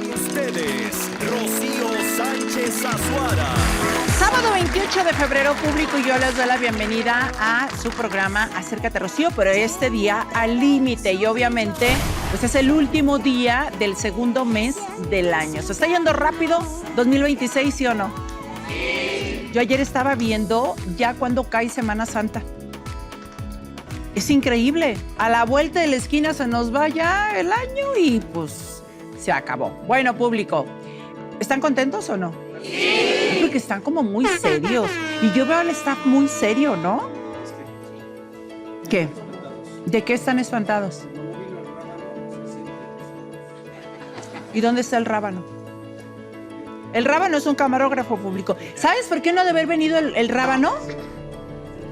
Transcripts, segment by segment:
Con ustedes, Rocío Sánchez Azuara. Sábado 28 de febrero, público, y yo les doy la bienvenida a su programa Acércate, Rocío, pero este día al límite, y obviamente pues es el último día del segundo mes del año. ¿Se está yendo rápido 2026, sí o no? Sí. Yo ayer estaba viendo ya cuando cae Semana Santa. Es increíble. A la vuelta de la esquina se nos va ya el año y pues se acabó. Bueno, público, ¿están contentos o no? Sí. Yo creo que están como muy serios. Y yo veo al staff muy serio, ¿no? ¿Qué? ¿De qué están espantados? ¿Y dónde está el rábano? El rábano es un camarógrafo, público. ¿Sabes por qué no debe haber venido el rábano?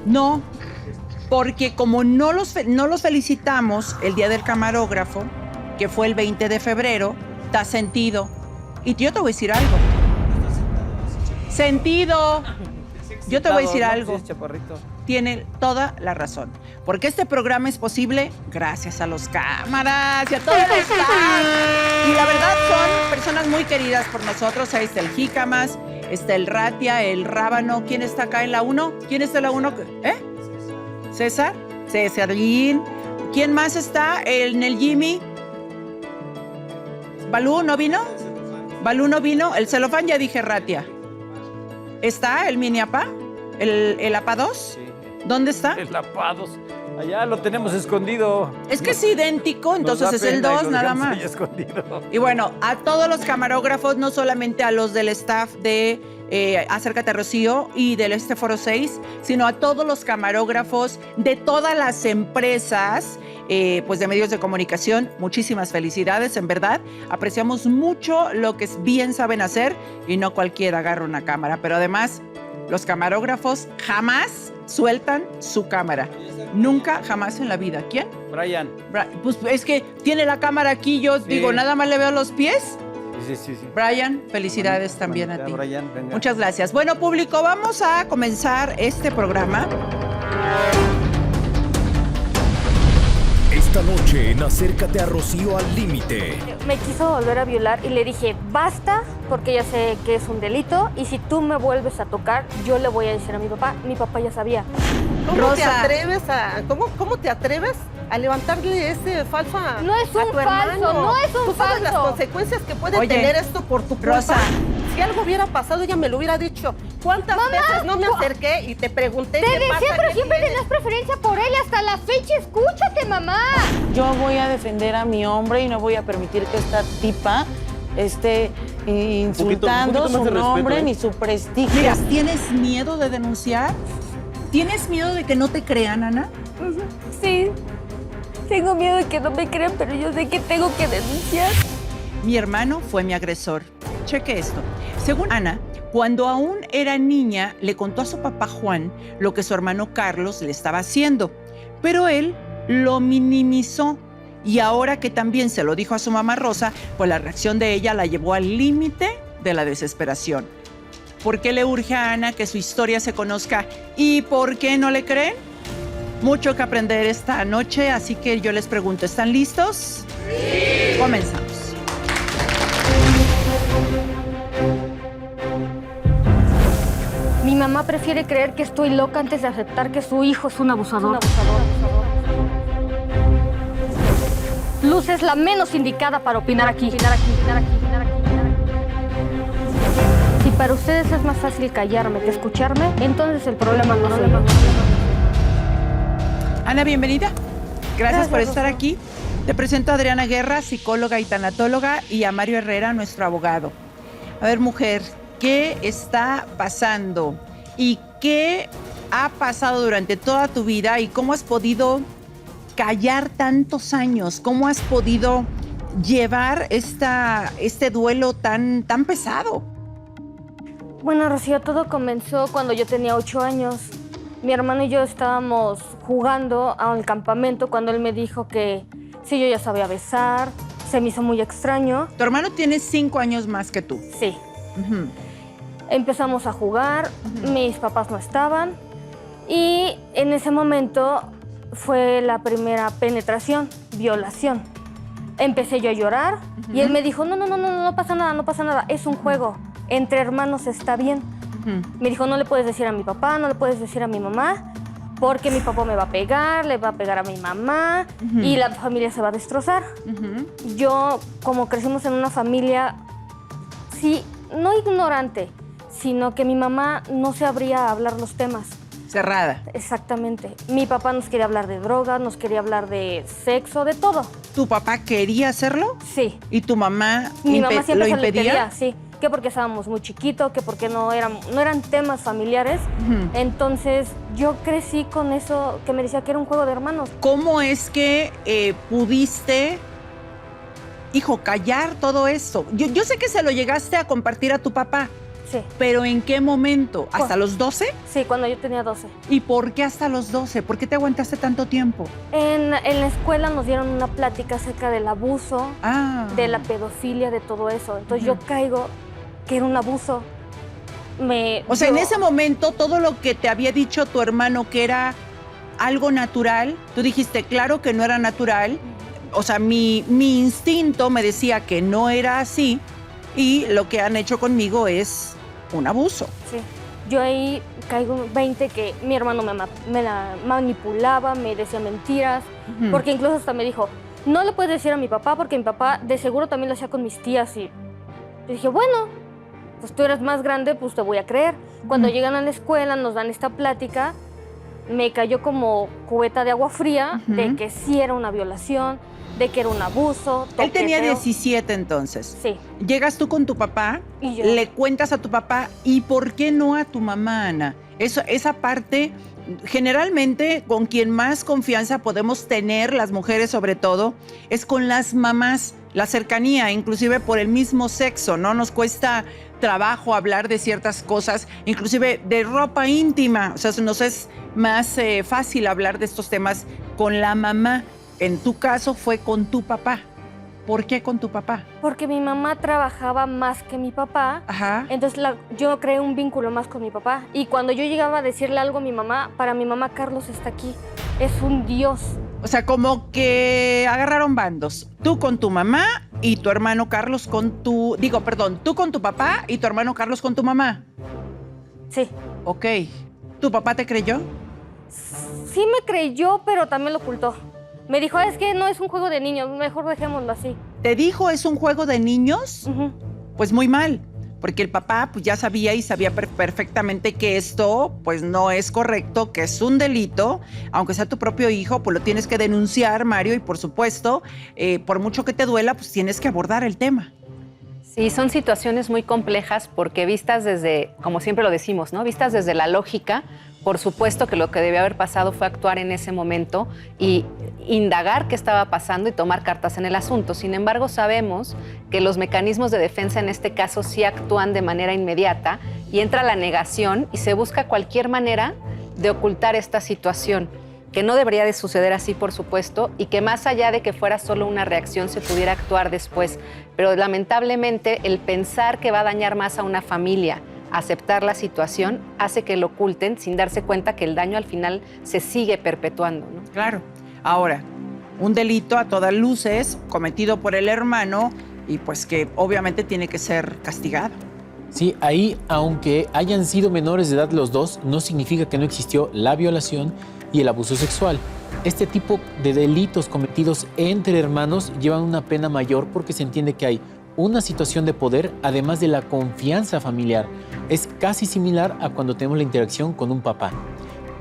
No, porque como no los felicitamos el día del camarógrafo, que fue el 20 de febrero, da sentido. Y yo te voy a decir algo. Sentido. Yo te voy a decir algo. Tiene toda la razón. Porque este programa es posible gracias a los cámaras y a todos los staff. Y la verdad son personas muy queridas por nosotros. Ahí está el Jícamas, está el Ratia, el Rábano. ¿Quién está acá en la 1? ¿Quién está en la 1? ¿César? Césarín. ¿Quién más está en el Jimmy? ¿Balú no vino? ¿Balú no vino? El celofán ya dije Ratia. ¿Está el mini APA? ¿El APA 2? Sí. ¿Dónde está? El APA 2. Allá lo tenemos escondido. Es que es idéntico, entonces es el 2 nada más. Y bueno, a todos los camarógrafos, no solamente a los del staff de Acércate, Rocío, y del Foro 6, sino a todos los camarógrafos de todas las empresas pues de medios de comunicación. Muchísimas felicidades, en verdad. Apreciamos mucho lo que bien saben hacer y no cualquiera agarra una cámara. Pero además, los camarógrafos jamás sueltan su cámara. Nunca, jamás en la vida. ¿Quién? Brian. Pues es que tiene la cámara aquí, yo digo, nada más le veo los pies. Sí. Brian, felicidades también a ti. Brian, venga. Muchas gracias. Bueno, público, vamos a comenzar este programa. Esta noche en Acércate a Rocío al límite. Me quiso volver a violar y le dije, basta, porque ya sé que es un delito y si tú me vuelves a tocar, yo le voy a decir a mi papá. Mi papá ya sabía. ¿Cómo te atreves a levantarle ese falso a No es un falso, no es un falso. ¿Tú sabes las falso. consecuencias que puede tener esto por tu culpa? Rosa. Si algo hubiera pasado, ella me lo hubiera dicho. ¿Cuántas veces no me acerqué y te pregunté Te qué decía, pasa? pero ¿Qué siempre tienes? tenías preferencia por él hasta la fecha. Escúchate, mamá. Yo voy a defender a mi hombre y no voy a permitir que esta tipa esté insultando su nombre ni su prestigio. Mira, ¿tienes miedo de denunciar? ¿Tienes miedo de que no te crean, Ana? Sí, tengo miedo de que no me crean, pero yo sé que tengo que denunciar. Mi hermano fue mi agresor. Cheque esto. Según Ana, cuando aún era niña, le contó a su papá Juan lo que su hermano Carlos le estaba haciendo, pero él lo minimizó. Y ahora que también se lo dijo a su mamá Rosa, pues la reacción de ella la llevó al límite de la desesperación. ¿Por qué le urge a Ana que su historia se conozca y por qué no le creen? Mucho que aprender esta noche, así que yo les pregunto, ¿están listos? Sí. Comenzamos. Mi mamá prefiere creer que estoy loca antes de aceptar que su hijo es un abusador. Luz es la menos indicada para opinar aquí. Si para ustedes es más fácil callarme que escucharme, entonces el problema no soy yo. Ana, bienvenida. Gracias por estar aquí. Te presento a Adriana Guerra, psicóloga y tanatóloga, y a Mario Herrera, nuestro abogado. A ver, mujer, ¿qué está pasando? ¿Y qué ha pasado durante toda tu vida? ¿Y cómo has podido callar tantos años? ¿Cómo has podido llevar este duelo tan pesado? Bueno, Rocío, todo comenzó cuando yo tenía 8 años. Mi hermano y yo estábamos jugando a un campamento cuando él me dijo que sí, yo ya sabía besar. Se me hizo muy extraño. Tu hermano tiene 5 años más que tú. Sí. Empezamos a jugar, mis papás no estaban y en ese momento fue la primera penetración, violación. Empecé yo a llorar y él me dijo, no pasa nada, no pasa nada, es un juego, entre hermanos está bien. Me dijo, no le puedes decir a mi papá, no le puedes decir a mi mamá, porque mi papá me va a pegar, le va a pegar a mi mamá y la familia se va a destrozar. Yo, como crecimos en una familia, sí, no ignorante, sino que mi mamá no se abría a hablar los temas. Cerrada. Exactamente. Mi papá nos quería hablar de drogas, nos quería hablar de sexo, de todo. ¿Tu papá quería hacerlo? Sí. ¿Y tu mamá, Mi mamá lo siempre se lo impedía? impedía, sí. Que porque estábamos muy chiquitos, que porque no eran temas familiares. Entonces, yo crecí con eso que me decía que era un juego de hermanos. ¿Cómo es que pudiste, hijo, callar todo esto? Yo sé que se lo llegaste a compartir a tu papá, Sí. pero ¿en qué momento? ¿Hasta los 12? Sí, cuando yo tenía 12. ¿Y por qué hasta los 12? ¿Por qué te aguantaste tanto tiempo? En la escuela nos dieron una plática acerca del abuso, de la pedofilia, de todo eso. Entonces yo caigo que era un abuso. O sea, en ese momento, todo lo que te había dicho tu hermano que era algo natural, tú dijiste, claro que no era natural. O sea, mi instinto me decía que no era así y lo que han hecho conmigo es un abuso. Sí. Yo ahí caigo en 20 que mi hermano me la manipulaba, me decía mentiras, porque incluso hasta me dijo, no le puedes decir a mi papá porque mi papá de seguro también lo hacía con mis tías. Y yo dije, bueno, pues tú eres más grande, pues te voy a creer. Cuando llegan a la escuela, nos dan esta plática, me cayó como cubeta de agua fría de que sí era una violación, de que era un abuso. Él tenía toqueteo. 17 entonces. Sí. Llegas tú con tu papá, Y yo. le cuentas a tu papá, ¿y por qué no a tu mamá, Ana? Esa parte, generalmente, con quien más confianza podemos tener, las mujeres sobre todo, es con las mamás, la cercanía, inclusive por el mismo sexo, ¿no? Nos cuesta trabajo hablar de ciertas cosas, inclusive de ropa íntima, o sea, nos es más fácil hablar de estos temas con la mamá. En tu caso fue con tu papá. ¿Por qué con tu papá? Porque mi mamá trabajaba más que mi papá. Ajá. Entonces yo creé un vínculo más con mi papá. Y cuando yo llegaba a decirle algo a mi mamá, para mi mamá Carlos está aquí. Es un dios. O sea, como que agarraron bandos. Tú con tu mamá y tu hermano Carlos con tu... tú con tu papá y tu hermano Carlos con tu mamá. Sí. Ok. ¿Tu papá te creyó? Sí me creyó, pero también lo ocultó. Me dijo, es que no es un juego de niños, mejor dejémoslo así. ¿Te dijo es un juego de niños? Ujú. Pues muy mal, porque el papá pues ya sabía y sabía perfectamente que esto pues no es correcto, que es un delito, aunque sea tu propio hijo, pues lo tienes que denunciar, Mario, y por supuesto, por mucho que te duela, pues tienes que abordar el tema. Sí, son situaciones muy complejas porque vistas desde, como siempre lo decimos, ¿no? Vistas desde la lógica, por supuesto que lo que debió haber pasado fue actuar en ese momento y indagar qué estaba pasando y tomar cartas en el asunto. Sin embargo, sabemos que los mecanismos de defensa en este caso sí actúan de manera inmediata y entra la negación y se busca cualquier manera de ocultar esta situación, que no debería de suceder así, por supuesto, y que más allá de que fuera solo una reacción se pudiera actuar después. Pero lamentablemente el pensar que va a dañar más a una familia, aceptar la situación, hace que lo oculten sin darse cuenta que el daño al final se sigue perpetuando, ¿no? Claro. Ahora, un delito a todas luces cometido por el hermano y pues que obviamente tiene que ser castigado. Sí, ahí, aunque hayan sido menores de edad los dos, no significa que no existió la violación y el abuso sexual. Este tipo de delitos cometidos entre hermanos llevan una pena mayor porque se entiende que hay una situación de poder, además de la confianza familiar. Es casi similar a cuando tenemos la interacción con un papá.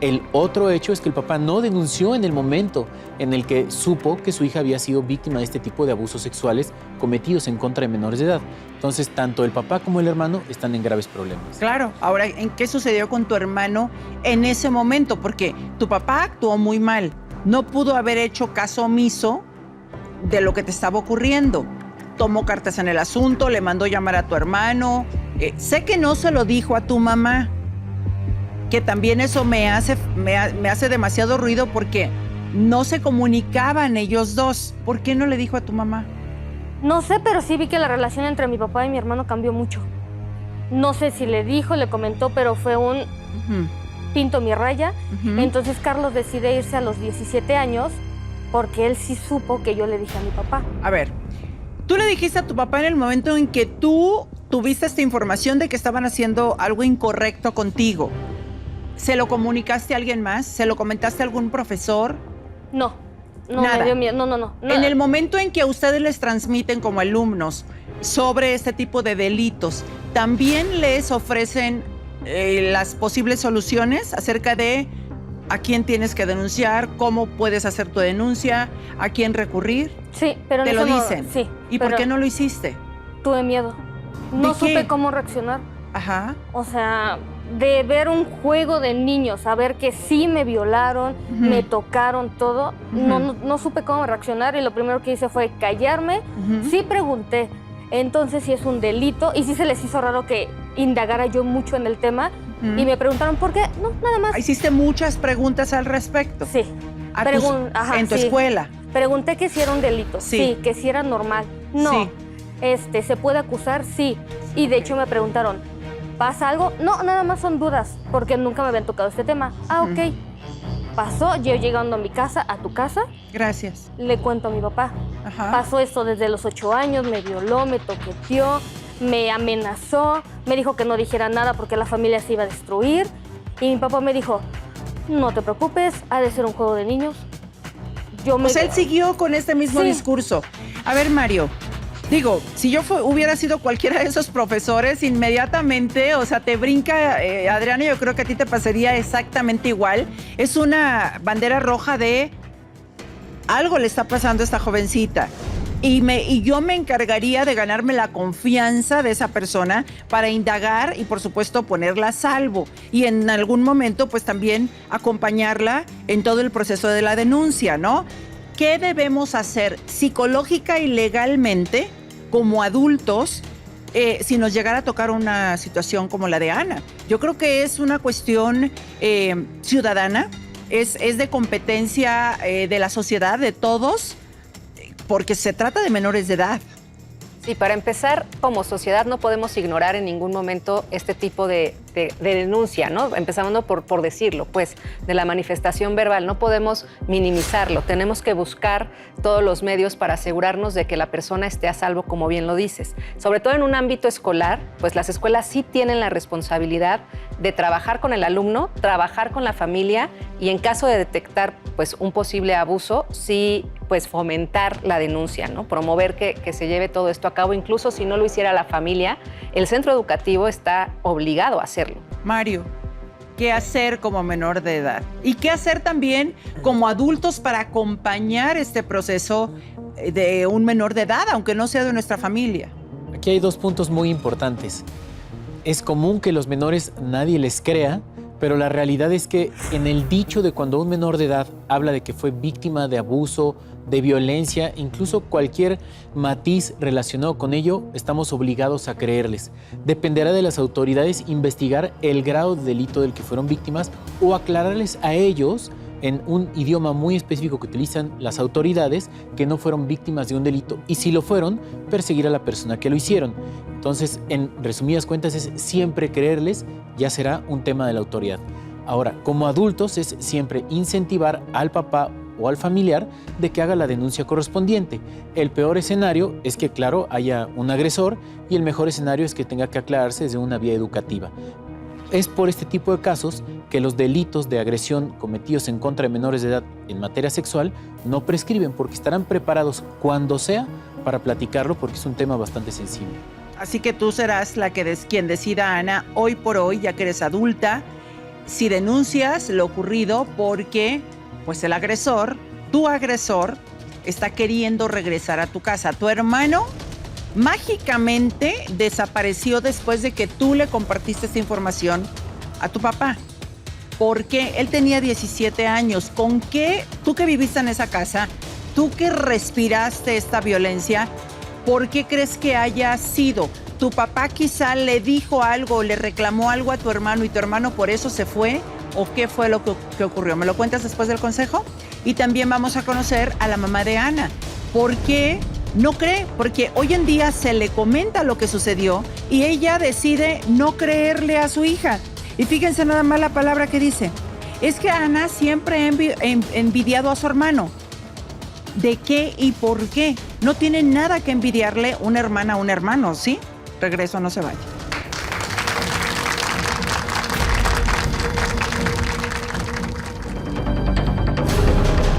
El otro hecho es que el papá no denunció en el momento en el que supo que su hija había sido víctima de este tipo de abusos sexuales cometidos en contra de menores de edad. Entonces, tanto el papá como el hermano están en graves problemas. Claro. Ahora, ¿en qué sucedió con tu hermano en ese momento? Porque tu papá actuó muy mal. No pudo haber hecho caso omiso de lo que te estaba ocurriendo. Tomó cartas en el asunto, le mandó llamar a tu hermano. Sé que no se lo dijo a tu mamá, que también eso me hace demasiado ruido porque no se comunicaban ellos dos. ¿Por qué no le dijo a tu mamá? No sé, pero sí vi que la relación entre mi papá y mi hermano cambió mucho. No sé si le dijo, le comentó, pero fue un pinto mi raya. Entonces Carlos decide irse a los 17 años porque él sí supo que yo le dije a mi papá. A ver, tú le dijiste a tu papá en el momento en que tú tuviste esta información de que estaban haciendo algo incorrecto contigo. ¿Se lo comunicaste a alguien más? ¿Se lo comentaste a algún profesor? No, Nada. me dio miedo, no. En el momento en que a ustedes les transmiten como alumnos sobre este tipo de delitos, ¿también les ofrecen las posibles soluciones acerca de a quién tienes que denunciar, cómo puedes hacer tu denuncia, a quién recurrir? Sí, pero ¿Te en lo eso no- dicen? sí. ¿Y por pero qué no lo hiciste? Tuve miedo. No ¿De qué? supe cómo reaccionar. Ajá. O sea, de ver un juego de niños, saber que sí me violaron, Ujú. me tocaron todo, Ujú. no supe cómo reaccionar y lo primero que hice fue callarme. Ujú. Sí pregunté, entonces si es un delito y sí se les hizo raro que indagara yo mucho en el tema Ujú. y me preguntaron por qué. No, nada más. Hiciste muchas preguntas al respecto. Sí. A Ajá, en tu sí. escuela. Pregunté que si era un delito, Sí. sí, que si era normal. No. Sí. ¿Se puede acusar? Sí. Y de hecho me preguntaron, ¿pasa algo? No, nada más son dudas, porque nunca me habían tocado este tema. Ah, Ujú. ok. Pasó, yo llegando a mi casa, a tu casa, Gracias. le cuento a mi papá. Ajá. Pasó esto desde los 8 años, me violó, me toqueteó, me amenazó, me dijo que no dijera nada porque la familia se iba a destruir. Y mi papá me dijo, no te preocupes, ha de ser un juego de niños. Pues él siguió con este mismo Sí. discurso. A ver, Mario, digo, si yo hubiera sido cualquiera de esos profesores, inmediatamente, o sea, te brinca, Adriana, yo creo que a ti te pasaría exactamente igual. Es una bandera roja de algo le está pasando a esta jovencita. Y yo me encargaría de ganarme la confianza de esa persona para indagar y, por supuesto, ponerla a salvo. Y en algún momento, pues también acompañarla en todo el proceso de la denuncia, ¿no? ¿Qué debemos hacer psicológica y legalmente como adultos si nos llegara a tocar una situación como la de Ana? Yo creo que es una cuestión ciudadana, es de competencia de la sociedad, de todos, porque se trata de menores de edad. Sí, para empezar, como sociedad no podemos ignorar en ningún momento este tipo de denuncia, ¿no? Empezando por decirlo, pues, de la manifestación verbal. No podemos minimizarlo. Tenemos que buscar todos los medios para asegurarnos de que la persona esté a salvo, como bien lo dices. Sobre todo en un ámbito escolar, pues las escuelas sí tienen la responsabilidad de trabajar con el alumno, trabajar con la familia y en caso de detectar, pues, un posible abuso, sí, pues, fomentar la denuncia, ¿no? Promover que se lleve todo esto a cabo. Incluso si no lo hiciera la familia, el centro educativo está obligado a hacerlo. Mario, ¿qué hacer como menor de edad? ¿Y qué hacer también como adultos para acompañar este proceso de un menor de edad, aunque no sea de nuestra familia? Aquí hay dos puntos muy importantes. Es común que los menores nadie les crea, pero la realidad es que en el dicho de cuando un menor de edad habla de que fue víctima de abuso, de violencia, incluso cualquier matiz relacionado con ello, estamos obligados a creerles. Dependerá de las autoridades investigar el grado de delito del que fueron víctimas o aclararles a ellos en un idioma muy específico que utilizan las autoridades que no fueron víctimas de un delito y si lo fueron, perseguir a la persona que lo hicieron. Entonces, en resumidas cuentas, es siempre creerles, ya será un tema de la autoridad. Ahora, como adultos es siempre incentivar al papá o al familiar de que haga la denuncia correspondiente. El peor escenario es que, claro, haya un agresor y el mejor escenario es que tenga que aclararse desde una vía educativa. Es por este tipo de casos que los delitos de agresión cometidos en contra de menores de edad en materia sexual no prescriben porque estarán preparados cuando sea para platicarlo porque es un tema bastante sensible. Así que tú serás quien decida, Ana, hoy por hoy, ya que eres adulta, si denuncias lo ocurrido porque pues el agresor, tu agresor, está queriendo regresar a tu casa. Tu hermano mágicamente desapareció después de que tú le compartiste esta información a tu papá. Porque él tenía 17 años. ¿Con qué? Tú que viviste en esa casa, tú que respiraste esta violencia, ¿por qué crees que haya sido? ¿Tu papá quizá le dijo algo, le reclamó algo a tu hermano y tu hermano por eso se fue? ¿O qué fue lo que ocurrió? ¿Me lo cuentas después del consejo? Y también vamos a conocer a la mamá de Ana. ¿Por qué no cree? Porque hoy en día se le comenta lo que sucedió y ella decide no creerle a su hija. Y fíjense nada más la palabra que dice. Es que Ana siempre ha envidiado a su hermano. ¿De qué y por qué? No tiene nada que envidiarle una hermana a un hermano, ¿sí? Regreso, no se vaya.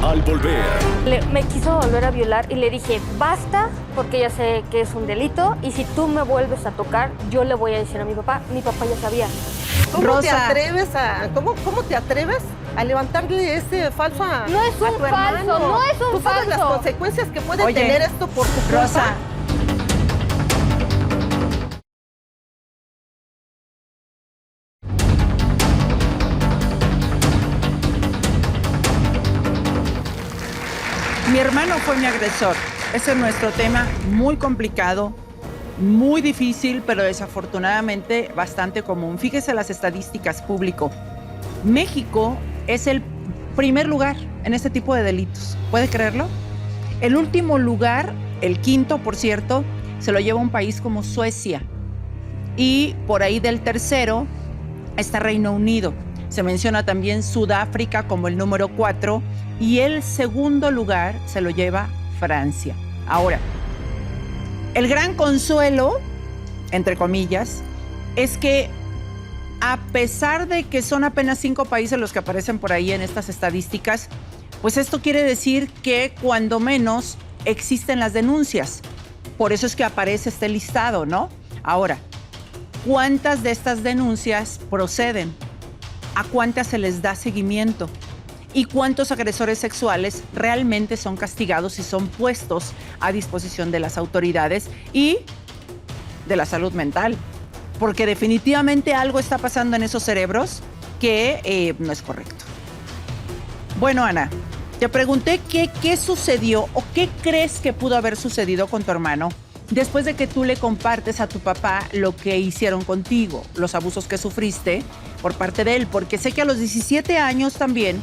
Al volver, Me quiso volver a violar y le dije, basta, porque ya sé que es un delito y si tú me vuelves a tocar, yo le voy a decir a mi papá ya sabía. ¿Cómo te Rosa. atreves cómo te atreves a levantarle ese falso a No es a un tu falso, hermano? no es un ¿Tú sabes las falso. consecuencias que puede Oye, tener esto por tu culpa? Rosa, mi hermano fue mi agresor. Ese es nuestro tema, muy complicado, muy difícil, pero desafortunadamente bastante común. Fíjese las estadísticas, público. México es el primer lugar en este tipo de delitos. ¿Puede creerlo? El último lugar, el quinto, por cierto, se lo lleva un país como Suecia. Y por ahí del tercero está Reino Unido. Se menciona también Sudáfrica como el número 4 y el segundo lugar se lo lleva Francia. Ahora, el gran consuelo, entre comillas, es que a pesar de que son apenas 5 países los que aparecen por ahí en estas estadísticas, pues esto quiere decir que cuando menos existen las denuncias. Por eso es que aparece este listado, ¿no? Ahora, ¿cuántas de estas denuncias proceden? ¿A cuántas se les da seguimiento? ¿Y cuántos agresores sexuales realmente son castigados y son puestos a disposición de las autoridades y de la salud mental? Porque definitivamente algo está pasando en esos cerebros que no es correcto. Bueno, Ana, te pregunté qué sucedió o qué crees que pudo haber sucedido con tu hermano después de que tú le compartes a tu papá lo que hicieron contigo, los abusos que sufriste por parte de él, porque sé que a los 17 años también,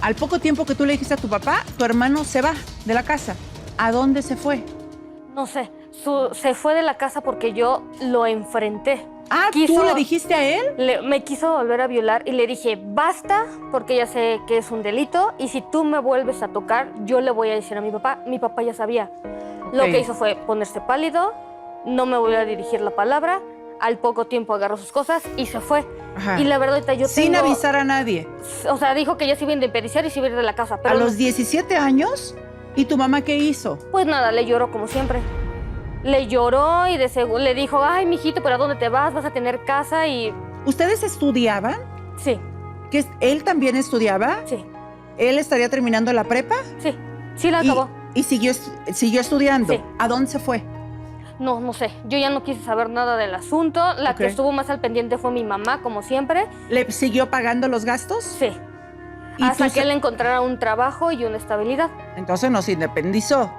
al poco tiempo que tú le dijiste a tu papá, tu hermano se va de la casa. ¿A dónde se fue? No sé, se fue de la casa porque yo lo enfrenté. Ah, ¿tú le dijiste a él? Me quiso volver a violar y le dije, basta, porque ya sé que es un delito y si tú me vuelves a tocar, yo le voy a decir a mi papá ya sabía. Lo que hizo fue ponerse pálido, no me volvió a dirigir la palabra, al poco tiempo agarró sus cosas y se fue. Ajá. Y la verdad, yo Sin avisar a nadie. O sea, dijo que ya se iba a independizar y se iba a ir de la casa. Pero ¿A los 17 años? ¿Y tu mamá qué hizo? Pues nada, le lloró como siempre. Le lloró y le dijo, ay, mijito, ¿pero a dónde te vas? Vas a tener casa y... ¿Ustedes estudiaban? Sí, ¿Él también estudiaba? sí, ¿Él estaría terminando la prepa? sí la acabó. ¿Y siguió estudiando? Sí. ¿A dónde se fue? No sé, yo ya no quise saber nada del asunto. La que estuvo más al pendiente fue mi mamá, como siempre. ¿Le siguió pagando los gastos? Sí. ¿Y Hasta tú que él encontrara un trabajo y una estabilidad. Entonces no se independizó.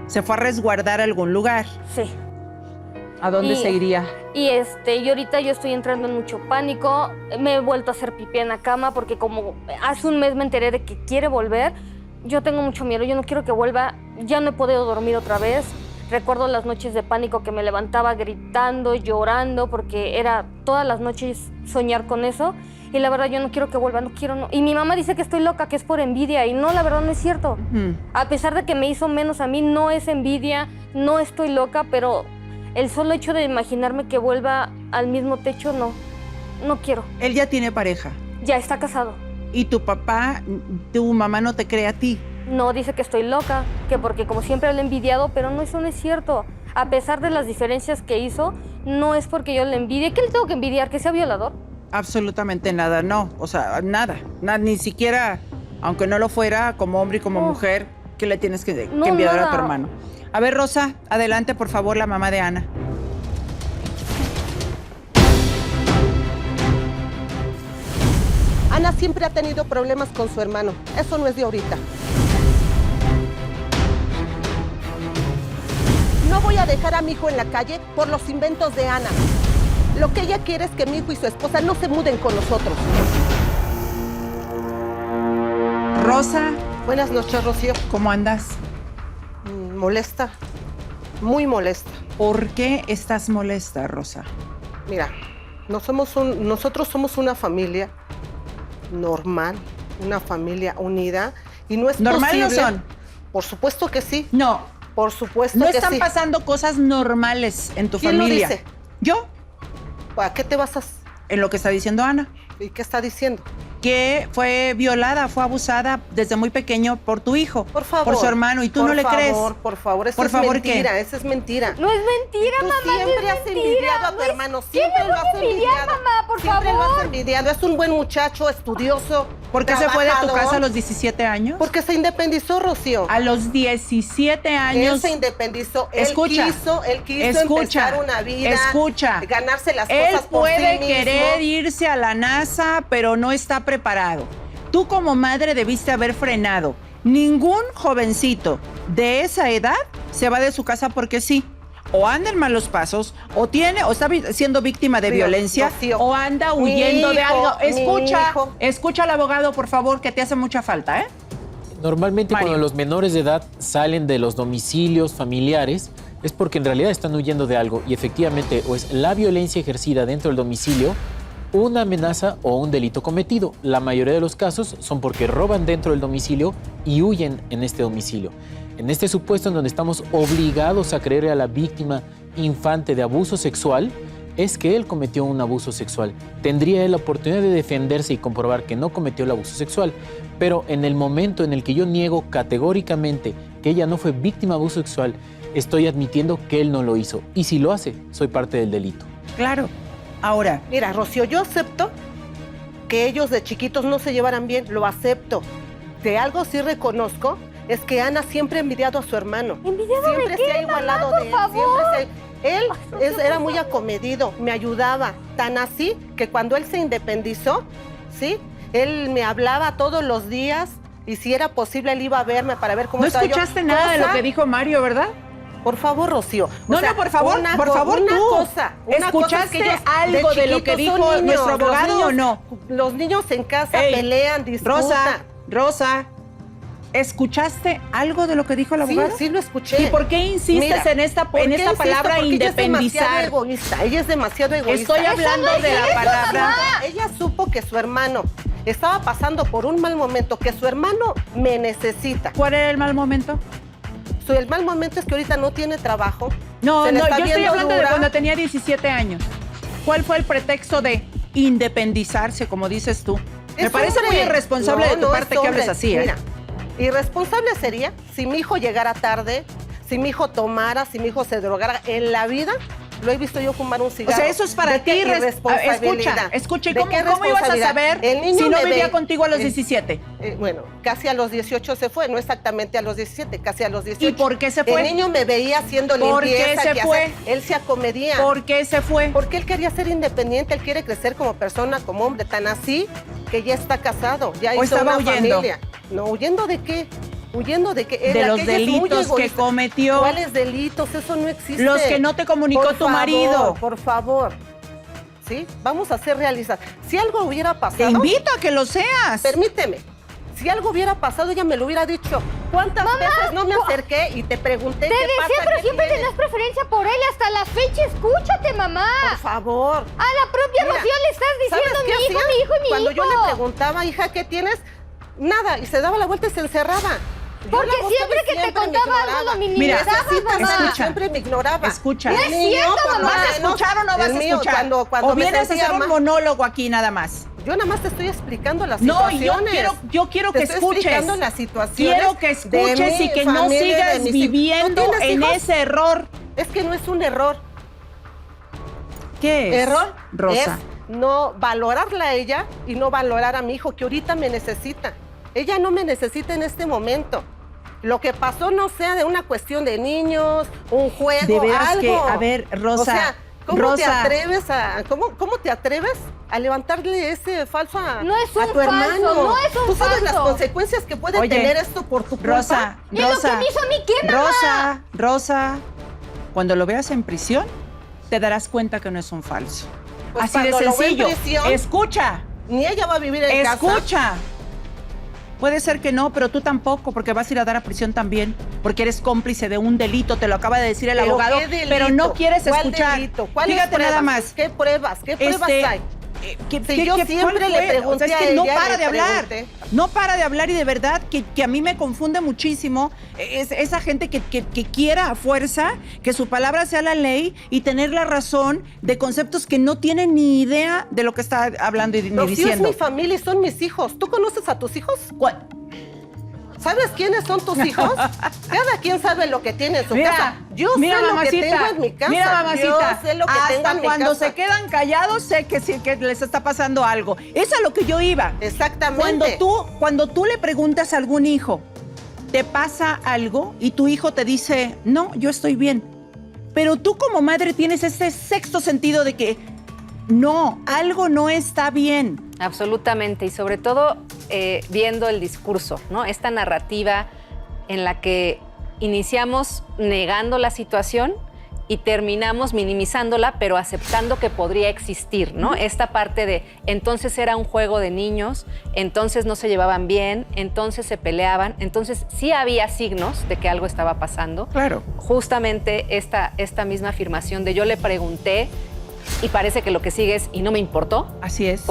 Se fue a resguardar a algún lugar. Sí. ¿A dónde se iría? Y ahorita yo estoy entrando en mucho pánico. Me he vuelto a hacer pipí en la cama porque como hace un mes me enteré de que quiere volver, yo tengo mucho miedo. Yo no quiero que vuelva. Ya no he podido dormir otra vez. Recuerdo las noches de pánico que me levantaba gritando, llorando, porque era todas las noches soñar con eso. Y la verdad, yo no quiero que vuelva, no quiero. Y mi mamá dice que estoy loca, que es por envidia. Y no, la verdad no es cierto. A pesar de que me hizo menos a mí, no es envidia, no estoy loca, pero el solo hecho de imaginarme que vuelva al mismo techo, no quiero. Él ya tiene pareja. Ya está casado. ¿Y tu papá, tu mamá no te cree a ti? No, dice que estoy loca, que porque como siempre lo he envidiado, pero no, eso no es cierto. A pesar de las diferencias que hizo, no es porque yo le envidie. ¿Qué le tengo que envidiar? ¿Que sea violador? Absolutamente nada, no. O sea, nada. Ni siquiera, aunque no lo fuera, como hombre y como mujer, ¿qué le tienes que envidiar a tu hermano? A ver, Rosa, adelante, por favor, la mamá de Ana. Ana siempre ha tenido problemas con su hermano. Eso no es de ahorita. No voy a dejar a mi hijo en la calle por los inventos de Ana. Lo que ella quiere es que mi hijo y su esposa no se muden con nosotros. Rosa. Buenas noches, Rocío. ¿Cómo andas? Molesta, muy molesta. ¿Por qué estás molesta, Rosa? Mira, nosotros somos una familia normal, una familia unida y no es ¿Normal posible. no son? Por supuesto que sí. No, Por supuesto no que están sí. pasando cosas normales en tu ¿Quién lo familia. dice? Yo, ¿A qué te basas? en lo que está diciendo Ana, ¿Y qué está diciendo? que fue violada, fue abusada desde muy pequeño por tu hijo, Por favor. por su hermano, y tú no le crees. Por favor, eso Por es favor, mentira, ¿qué? eso es mentira. No es mentira, Tú mamá, siempre no es has mentira. envidiado a tu No es- hermano, ¿Quién siempre me lo va has a envidiar, envidiado. mamá? Por Siempre lo has favor. envidiado. Es un buen muchacho, estudioso. ¿Por qué se fue de tu trabajador. casa a los 17 años? Porque se independizó, Rocío. A los 17 años. Él se independizó. Escucha, Él quiso empezar una vida. escucha. Ganarse las Él cosas por sí puede mismo. querer irse a la NASA, pero no está preparado. Tú como madre debiste haber frenado. Ningún jovencito de esa edad se va de su casa porque sí. O anda en malos pasos, o está siendo víctima de Rocío, violencia, Rocío, o anda mi huyendo de hijo, algo. mi hijo. Escucha al abogado, por favor, que te hace mucha falta, ¿eh? Normalmente Mario. cuando los menores de edad salen de los domicilios familiares es porque en realidad están huyendo de algo y efectivamente o es la violencia ejercida dentro del domicilio, una amenaza o un delito cometido. La mayoría de los casos son porque roban dentro del domicilio y huyen en este domicilio. En este supuesto en donde estamos obligados a creerle a la víctima infante de abuso sexual, es que él cometió un abuso sexual. Tendría él la oportunidad de defenderse y comprobar que no cometió el abuso sexual, pero en el momento en el que yo niego categóricamente que ella no fue víctima de abuso sexual, estoy admitiendo que él no lo hizo. Y si lo hace, soy parte del delito. Claro. Ahora, Mira, Rocío, yo acepto que ellos de chiquitos no se llevaran bien, lo acepto. De algo sí reconozco, es que Ana siempre ha envidiado a su hermano. ¿Envidiado de Siempre qué, se ha igualado mamá, de él. por favor? Él era muy acomedido, me ayudaba. Tan así que cuando él se independizó, ¿sí? Él me hablaba todos los días y si era posible él iba a verme para ver cómo no estaba yo. escuchaste nada de lo Cosa- que dijo Mario, ¿verdad? Por favor, Rocío. O No, sea, no, por favor, una por co- favor, una tú. cosa es ¿Escuchaste que ellos algo de lo que chiquitos dijo son nuestro los abogado niños- o no? Los niños en casa Ey, pelean, disputan. Rosa, ¿escuchaste algo de lo que dijo el Sí, abogado? sí lo escuché. ¿Y por qué insistes Mira, en esta ¿por qué insisto? palabra Porque independizar? Ella es demasiado egoísta. Estoy hablando de la palabra. Ella supo que su hermano estaba pasando por un mal momento, que su hermano me necesita. ¿Cuál era el mal momento? El mal momento es que ahorita no tiene trabajo. No, se le no, está yo estoy viendo hablando de dura. cuando tenía 17 años. ¿Cuál fue el pretexto de independizarse, como dices tú? Me Es parece hombre. muy irresponsable No, de tu no, parte es que hables hombre. así, ¿eh? Mira, irresponsable sería si mi hijo llegara tarde, si mi hijo tomara, si mi hijo se drogara. En la vida lo he visto yo fumar un O cigarro. sea, eso es para ¿De ti. qué irresponsabilidad? Escucha, ¿y ¿De cómo qué ibas a responsabilidad? saber El niño si no me vivía ve- contigo a los el- 17? Bueno, casi a los 18 se fue, no exactamente a los 17, casi a los 18. ¿Y por qué se fue? El niño me veía haciendo ¿Por qué limpieza. se que fue? hacer- Él se acomedía. ¿Por qué se fue? Porque él quería ser independiente, él quiere crecer como persona, como hombre, tan así que ya está casado, ya ¿O hizo estaba una huyendo? familia. No, ¿huyendo de qué? ¿Huyendo de qué? De los Aquella es muy delitos que egoísta. cometió. ¿Cuáles delitos? Eso no existe. Los que no te comunicó Por tu favor, marido. Por favor. ¿Sí? Vamos a ser realistas. Si algo hubiera Te pasado... invito a que lo seas. Permíteme. Si algo hubiera pasado, ella me lo hubiera dicho. ¿Cuántas veces no me acerqué y te pregunté Te qué decía, pasa? pero ¿Qué siempre tienes? tenías preferencia por él. Hasta la fecha, escúchate, mamá. Por favor. A la propia Mira, Rocío le estás ¿sabes diciendo qué mi hijo, hacía? mi hijo y mi Cuando hijo. yo le preguntaba, hija, ¿qué tienes? Nada, y se daba la vuelta y se encerraba. Yo Porque la buscaba siempre y que te siempre me contaba algo ignoraba. lo Mira, minimizabas, Necesitas mamá. nada, siempre me ignoraba. Escucha. Y No el es niño, cierto, por mamá. lo ¿Vas a menos, escuchar o no vas el a mío, escuchar? Cuando ¿O me vienes a sentía hacer un mal, monólogo aquí nada más? Yo nada más te estoy explicando las No, y situaciones. yo quiero Te que estoy escuches. explicando las situaciones. Quiero que de escuches mi y que no familia, de sigas mis hijos. viviendo ¿Tú tienes en hijos? ese error. Es que no es un error. ¿Qué es? Error Rosa. es no valorarla a ella y no valorar a mi hijo, que ahorita me necesita. Ella no me necesita en este momento. Lo que pasó no sea de una cuestión de niños, un juego, De veras algo. que, a ver, Rosa, O sea, ¿cómo Rosa. te atreves cómo te atreves a levantarle ese falso a, No es a un tu falso, hermano? no es un ¿Tú sabes las falso. consecuencias que puede Oye, tener esto por tu culpa? Rosa, ¿Y lo que me hizo a mí qué, mamá? Rosa, cuando lo veas en prisión, te darás cuenta que no es un falso. Pues Así de cuando lo vea en sencillo. prisión, Escucha, Ni ella va a vivir en casa. escucha. Puede ser que no, pero tú tampoco, porque vas a ir a dar a prisión también, porque eres cómplice de un delito, te lo acaba de decir el ¿Pero abogado, qué delito? pero no quieres ¿Cuál escuchar. delito? ¿Cuáles Fíjate pruebas? nada más. ¿Qué pruebas? ¿Qué pruebas hay? Sí, yo siempre le pregunté, o sea, es que no a ella, para le de hablar. pregunté. No para de hablar y de verdad que a mí me confunde muchísimo esa gente que quiera a fuerza que su palabra sea la ley y tener la razón de conceptos que no tienen ni idea de lo que está hablando y ni Rocío, diciendo. es mi familia y son mis hijos. ¿Tú conoces a tus hijos? ¿Cuál? ¿Sabes quiénes son tus hijos? Cada quien sabe lo que tiene en su casa. Yo sé lo que tengo en mi casa. Mira, mamacita, Yo sé lo que tengo hasta en mi cuando casa. se quedan callados sé que sí que les está pasando algo. Eso es a lo que yo iba. Exactamente. Cuando tú le preguntas a algún hijo, ¿te pasa algo? Y tu hijo te dice, no, yo estoy bien. Pero tú como madre tienes ese sexto sentido de que no, algo no está bien. Absolutamente, y sobre todo viendo el discurso, ¿no? Esta narrativa en la que iniciamos negando la situación y terminamos minimizándola, pero aceptando que podría existir, ¿no? Esta parte de, entonces era un juego de niños, entonces no se llevaban bien, entonces se peleaban, entonces sí había signos de que algo estaba pasando. Claro. Justamente esta misma afirmación de yo le pregunté y parece que lo que sigue es, y no me importó. Así es.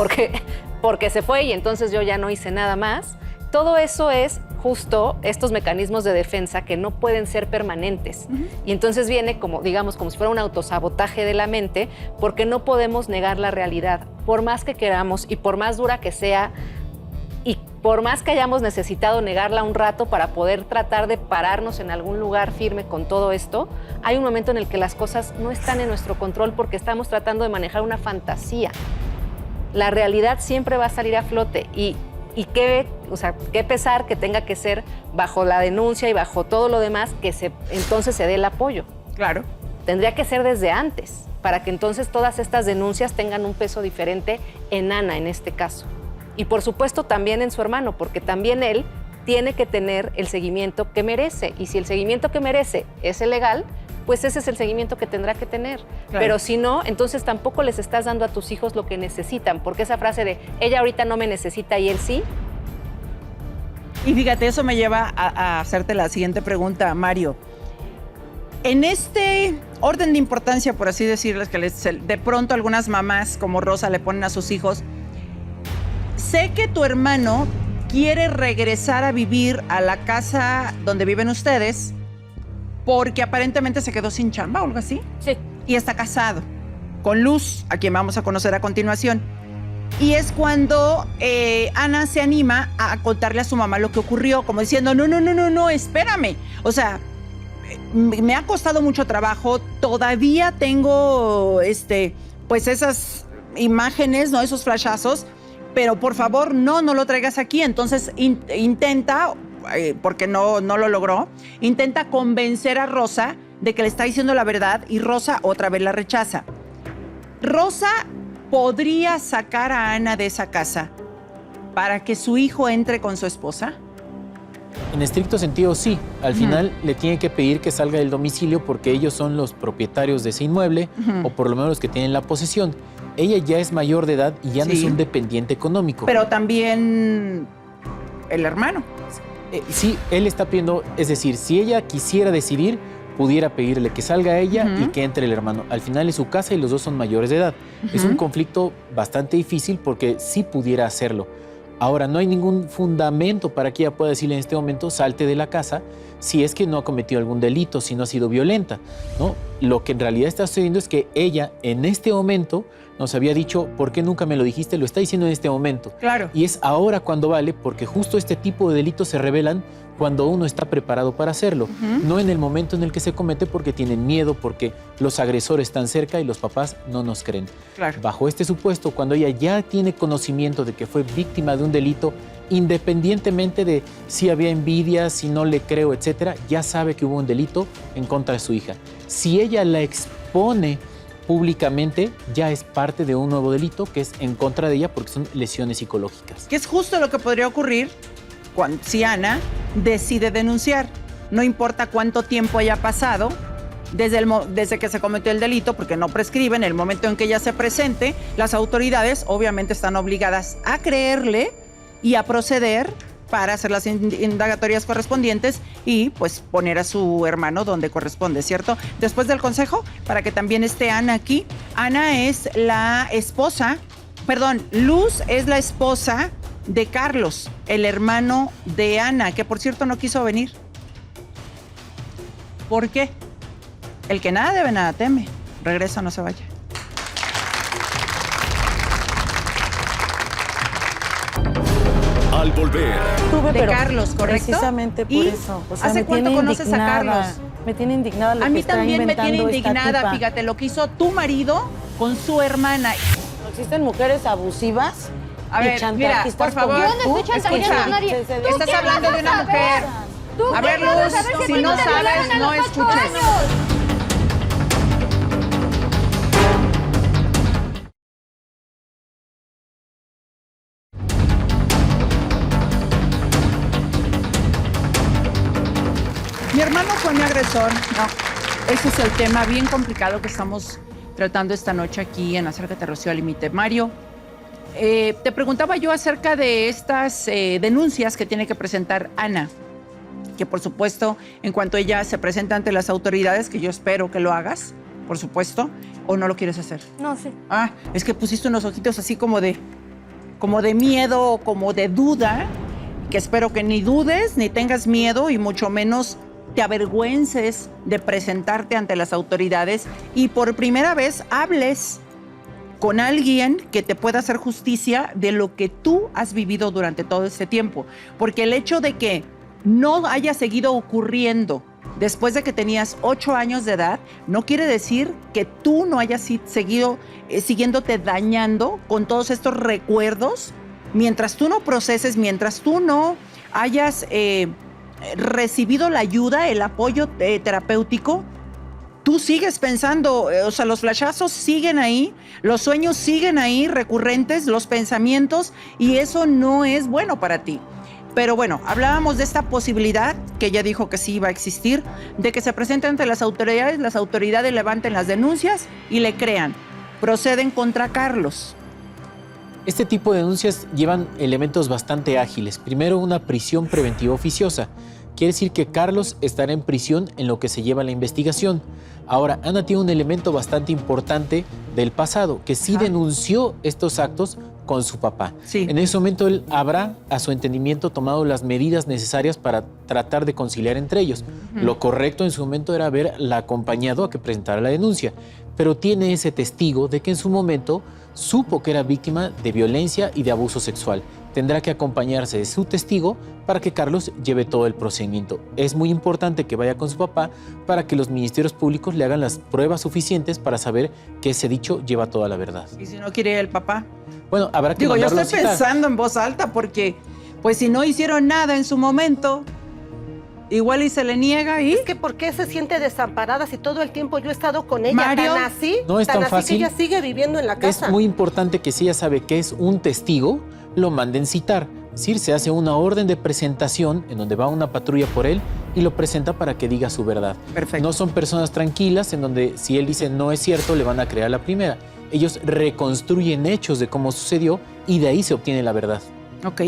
Porque se fue y entonces yo ya no hice nada más. Todo eso es justo estos mecanismos de defensa que no pueden ser permanentes. Y entonces viene como, digamos, como si fuera un autosabotaje de la mente, porque no podemos negar la realidad. Por más que queramos y por más dura que sea, y por más que hayamos necesitado negarla un rato para poder tratar de pararnos en algún lugar firme con todo esto, hay un momento en el que las cosas no están en nuestro control porque estamos tratando de manejar una fantasía. La realidad siempre va a salir a flote y qué pesar que tenga que ser bajo la denuncia y bajo todo lo demás que entonces se dé el apoyo. Claro. Tendría que ser desde antes para que entonces todas estas denuncias tengan un peso diferente en Ana en este caso. Y por supuesto también en su hermano, porque también él tiene que tener el seguimiento que merece. Y si el seguimiento que merece es el legal, pues ese es el seguimiento que tendrá que tener. Claro. Pero si no, entonces tampoco les estás dando a tus hijos lo que necesitan, porque esa frase de ella ahorita no me necesita y él sí. Y fíjate, eso me lleva a hacerte la siguiente pregunta, Mario. En este orden de importancia, por así decirles, que de pronto algunas mamás como Rosa le ponen a sus hijos, sé que tu hermano quiere regresar a vivir a la casa donde viven ustedes porque aparentemente se quedó sin chamba o algo así. Sí. Y está casado con Luz, a quien vamos a conocer a continuación. Y es cuando Ana se anima a contarle a su mamá lo que ocurrió, como diciendo, no, espérame. O sea, me ha costado mucho trabajo, todavía tengo pues esas imágenes, ¿no? Esos flashazos, pero por favor no lo traigas aquí. Entonces intenta, porque no lo logró, intenta convencer a Rosa de que le está diciendo la verdad y Rosa otra vez la rechaza. Rosa podría sacar a Ana de esa casa para que su hijo entre con su esposa. En estricto sentido, sí. Al final le tiene que pedir que salga del domicilio porque ellos son los propietarios de ese inmueble o por lo menos los que tienen la posesión. Ella ya es mayor de edad y ya no es un dependiente económico. Pero también el hermano. Sí, él está pidiendo, es decir, si ella quisiera decidir, pudiera pedirle que salga ella y que entre el hermano. Al final es su casa y los dos son mayores de edad. Es un conflicto bastante difícil porque sí pudiera hacerlo. Ahora, no hay ningún fundamento para que ella pueda decirle en este momento, salte de la casa, si es que no ha cometido algún delito, si no ha sido violenta, ¿no? Lo que en realidad está sucediendo es que ella, en este momento, nos había dicho, ¿por qué nunca me lo dijiste? Lo está diciendo en este momento. Claro. Y es ahora cuando vale, porque justo este tipo de delitos se revelan cuando uno está preparado para hacerlo, no en el momento en el que se comete porque tienen miedo, porque los agresores están cerca y los papás no nos creen. Claro. Bajo este supuesto, cuando ella ya tiene conocimiento de que fue víctima de un delito, independientemente de si había envidia, si no le creo, etcétera, ya sabe que hubo un delito en contra de su hija. Si ella la expone públicamente, ya es parte de un nuevo delito que es en contra de ella porque son lesiones psicológicas. Que es justo lo que podría ocurrir si Ana decide denunciar. No importa cuánto tiempo haya pasado desde que se cometió el delito, porque no prescriben, el momento en que ella se presente, las autoridades obviamente están obligadas a creerle y a proceder para hacer las indagatorias correspondientes y pues poner a su hermano donde corresponde, ¿cierto? Después del consejo, para que también esté Ana aquí. Ana es la esposa Perdón, Luz es la esposa de Carlos, el hermano de Ana, que por cierto no quiso venir. ¿Por qué? El que nada debe, nada teme. Regresa, no se vaya. Al volver, De Carlos, ¿correcto? Precisamente por ¿Y eso. O sea, hace me cuánto tiene conoces a indignada. Carlos? Me tiene indignada lo A que mí está también me tiene inventando esta indignada, tipa. fíjate, lo que hizo tu marido con su hermana. ¿No existen mujeres abusivas A y ver, chantajistas mira, por favor. como Yo no tú? estoy chantajeando a nadie. Estás hablando de una mujer. A ver, Luz, si no sabes, no escuches. Mi hermano fue mi agresor. No, ese es el tema bien complicado que estamos tratando esta noche aquí en Acércate Rocío al Límite. Mario, te preguntaba yo acerca de estas denuncias que tiene que presentar Ana, que por supuesto, en cuanto ella se presenta ante las autoridades, que yo espero que lo hagas, por supuesto, ¿o no lo quieres hacer? No, sí. Ah, es que pusiste unos ojitos así como de miedo, como de duda, que espero que ni dudes, ni tengas miedo y mucho menos te avergüences de presentarte ante las autoridades y por primera vez hables con alguien que te pueda hacer justicia de lo que tú has vivido durante todo este tiempo. Porque el hecho de que no haya seguido ocurriendo después de que tenías 8 años de edad, no quiere decir que tú no hayas seguido siguiéndote dañando con todos estos recuerdos, mientras tú no proceses, mientras tú no hayas recibido la ayuda, el apoyo terapéutico, tú sigues pensando, o sea, los flashazos siguen ahí, los sueños siguen ahí recurrentes, los pensamientos, y eso no es bueno para ti. Pero bueno, hablábamos de esta posibilidad, que ella dijo que sí iba a existir, de que se presente ante las autoridades levanten las denuncias y le crean. Proceden contra Carlos. Este tipo de denuncias llevan elementos bastante ágiles. Primero, una prisión preventiva oficiosa. Quiere decir que Carlos estará en prisión en lo que se lleva la investigación. Ahora, Ana tiene un elemento bastante importante del pasado, que sí denunció estos actos con su papá. Sí. En ese momento él habrá, a su entendimiento, tomado las medidas necesarias para tratar de conciliar entre ellos. Lo correcto en su momento era haberla acompañado a que presentara la denuncia, pero tiene ese testigo de que en su momento supo que era víctima de violencia y de abuso sexual. Tendrá que acompañarse de su testigo para que Carlos lleve todo el procedimiento. Es muy importante que vaya con su papá para que los ministerios públicos le hagan las pruebas suficientes para saber que ese dicho lleva toda la verdad. ¿Y si no quiere el papá? Bueno, habrá que Digo, yo mandarlo estoy a citar. pensando en voz alta porque, pues si no hicieron nada en su momento, igual y se le niega y... Es que ¿por qué se siente desamparada si todo el tiempo yo he estado con ella? Mario, Tan así, no es tan así fácil. que ella sigue viviendo en la casa. Es muy importante que si ella sabe que es un testigo, lo manden citar. Es decir, se hace una orden de presentación en donde va una patrulla por él y lo presenta para que diga su verdad. Perfecto. No son personas tranquilas en donde si él dice no es cierto, le van a creer la primera. Ellos reconstruyen hechos de cómo sucedió y de ahí se obtiene la verdad. Ok.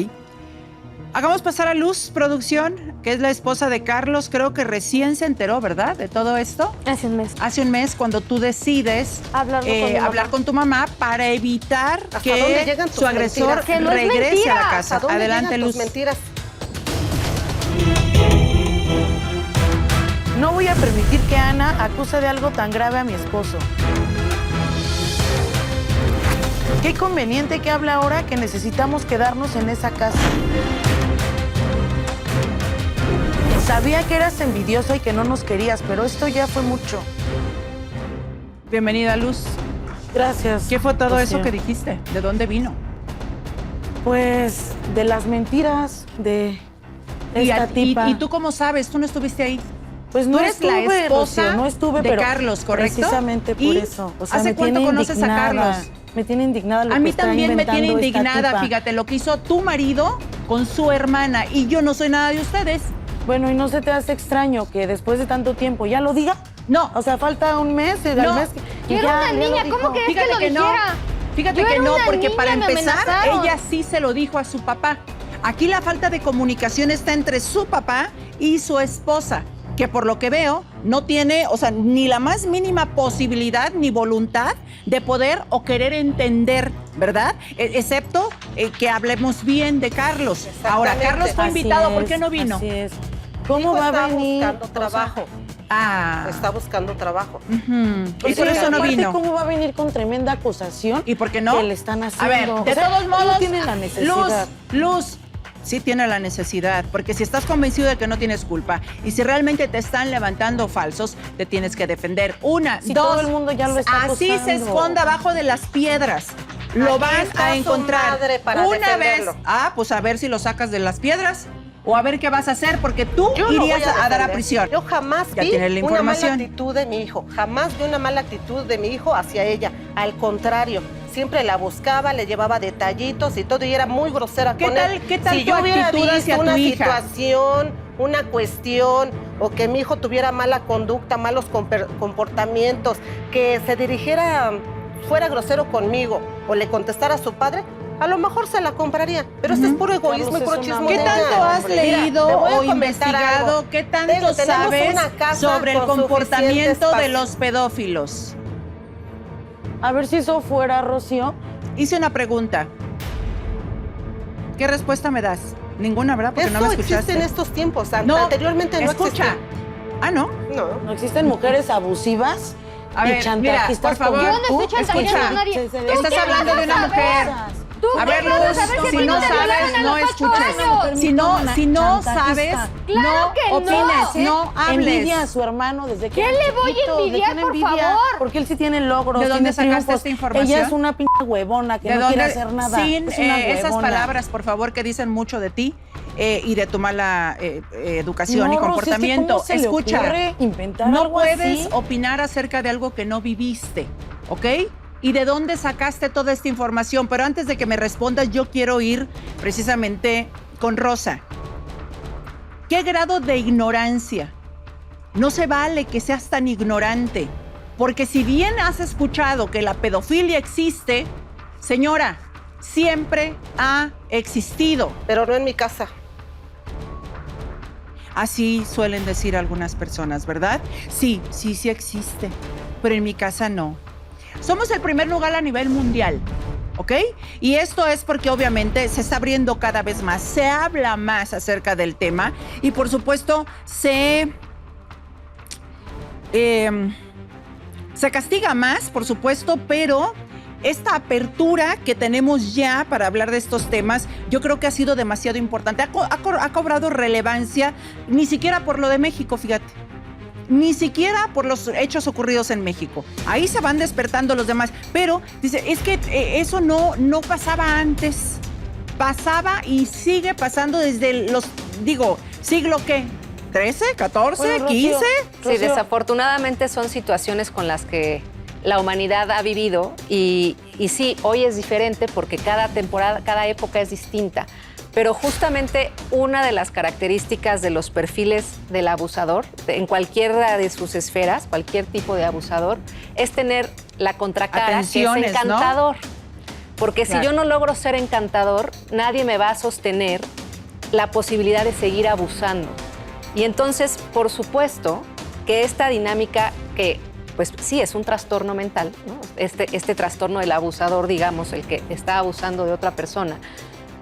Hagamos pasar a Luz, producción, que es la esposa de Carlos. Creo que recién se enteró, ¿verdad?, de todo esto. Hace un mes. Hace un mes, cuando tú decides hablar con tu mamá para evitar ¿Hasta que dónde llegan tus su agresor mentiras? Que no es regrese a mentira. la casa. ¿A dónde Adelante, llegan Luz. tus mentiras? No voy a permitir que Ana acuse de algo tan grave a mi esposo. Qué conveniente que habla ahora que necesitamos quedarnos en esa casa. Sabía que eras envidioso y que no nos querías, pero esto ya fue mucho. Bienvenida, Luz. Gracias. ¿Qué fue todo Rocío. eso que dijiste? ¿De dónde vino? Pues de las mentiras de esta tipa. ¿Y tú cómo sabes? ¿Tú no estuviste ahí? Pues Tú no eres la estuve, esposa Rocío, no estuve, de pero Carlos, ¿correcto? Precisamente por ¿Y eso. O sea, hace me cuánto tiene conoces a indignada. Carlos? Me tiene indignada lo A que mí está también me tiene inventando esta indignada, tipa. fíjate, lo que hizo tu marido con su hermana y yo no soy nada de ustedes. Bueno, ¿y no se te hace extraño que después de tanto tiempo ya lo diga? No. O sea, falta un mes, el No. mes Yo era una niña, ¿cómo querías que lo dijera? Fíjate Yo que era no, una porque niña, para me empezar, amenazaron. ella sí se lo dijo a su papá. Aquí la falta de comunicación está entre su papá y su esposa, que por lo que veo no tiene, o sea, ni la más mínima posibilidad ni voluntad de poder o querer entender, ¿verdad? Excepto que hablemos bien de Carlos. Ahora, Carlos fue invitado, ¿por qué no vino? Así es. Mi ¿Cómo hijo va a está venir? buscando trabajo. Está buscando trabajo. Y por eso no aparte, vino. ¿cómo va a venir con tremenda acusación? ¿Y por qué no? Que le están haciendo. A ver, de O sea, todos modos, no tiene la necesidad. Luz, sí tiene la necesidad, porque si estás convencido de que no tienes culpa y si realmente te están levantando falsos, te tienes que defender. Una, Si dos, todo el mundo ya lo está así se acusando. esconda abajo de las piedras. Lo Aquí van está a su encontrar madre para una vez. defenderlo. Pues a ver si lo sacas de las piedras o a ver qué vas a hacer, porque tú Yo lo irías voy a dar a defender. prisión. Yo jamás Ya vi tienes la una mala información. actitud de mi hijo. Jamás vi una mala actitud de mi hijo hacia ella. Al contrario, siempre la buscaba, le llevaba detallitos y todo, y era muy grosera ¿Qué con tal- él. qué tal si tu yo hubiera actitud hacia visto tu una hija? situación, una cuestión, o que mi hijo tuviera mala conducta, malos comportamientos, que se dirigiera, fuera grosero conmigo o le contestara a su padre, a lo mejor se la compraría. Pero este es puro egoísmo y Carlos, puro es una chismo. ¿Qué de tanto ella. has Mira, leído te voy a o comentar investigado? algo. ¿Qué tanto Tenemos sabes una casa sobre el con comportamiento suficientes de los pedófilos? A ver si eso fuera, Rocío. Hice una pregunta. ¿Qué respuesta me das? Ninguna, ¿verdad? Porque Eso no me existe escuchaste. en estos tiempos. No, Anteriormente no escucha. existía. Ah, ¿no? No. No existen mujeres abusivas A y ver, chantajistas mira, por favor, como Yo no tú. estoy chantajeando escucha. a nadie. Se- se ¿Tú ve- Estás qué hablando vas de a una mujer. saber? ¿Tú A qué ver, vas a Luz, saber si a ti no te violaron sabes, a no los 8 escuches. años? Si no, Una si no sabes, chantajista. Claro que no opines, no. no hables. Envidia a su hermano desde que ¿Qué era le voy a chiquito, le envidiar, tiene por envidia, favor? Porque él sí tiene logros, ¿De dónde tiene sacaste triunfos. esta información? Ella es una pinche huevona que ¿De no dónde? quiere hacer nada. Sin es una esas huevona. palabras, por favor, que dicen mucho de ti y de tu mala educación No, y Rosy, comportamiento. es que ¿cómo se le Escucha, ocurre inventar no algo puedes así? opinar acerca de algo que no viviste, ¿ok? ¿Y de dónde sacaste toda esta información? Pero antes de que me respondas, yo quiero ir precisamente con Rosa. ¿Qué grado de ignorancia? No se vale que seas tan ignorante, porque si bien has escuchado que la pedofilia existe, señora, siempre ha existido. Pero no en mi casa. Así suelen decir algunas personas, ¿verdad? Sí existe, pero en mi casa no. Somos el primer lugar a nivel mundial, ¿ok? Y esto es porque obviamente se está abriendo cada vez más, se habla más acerca del tema y por supuesto se castiga más, por supuesto, pero esta apertura que tenemos ya para hablar de estos temas, yo creo que ha sido demasiado importante. Ha cobrado relevancia, ni siquiera por lo de México, fíjate. Ni siquiera por los hechos ocurridos en México. Ahí se van despertando los demás. Pero, dice, es que eso no pasaba antes. Pasaba y sigue pasando desde los, ¿siglo qué? ¿13? ¿14? Bueno, Rocío, ¿15? Sí, Rocío, desafortunadamente son situaciones con las que la humanidad ha vivido y sí, hoy es diferente porque cada temporada, cada época es distinta. Pero justamente una de las características de los perfiles del abusador, en cualquiera de sus esferas, cualquier tipo de abusador, es tener la contracara que es Atenciones, ¿no? encantador. Porque Claro. si yo no logro ser encantador, nadie me va a sostener la posibilidad de seguir abusando. Y entonces, por supuesto, que esta dinámica que, pues sí, es un trastorno mental, ¿no? Este trastorno del abusador, digamos, el que está abusando de otra persona,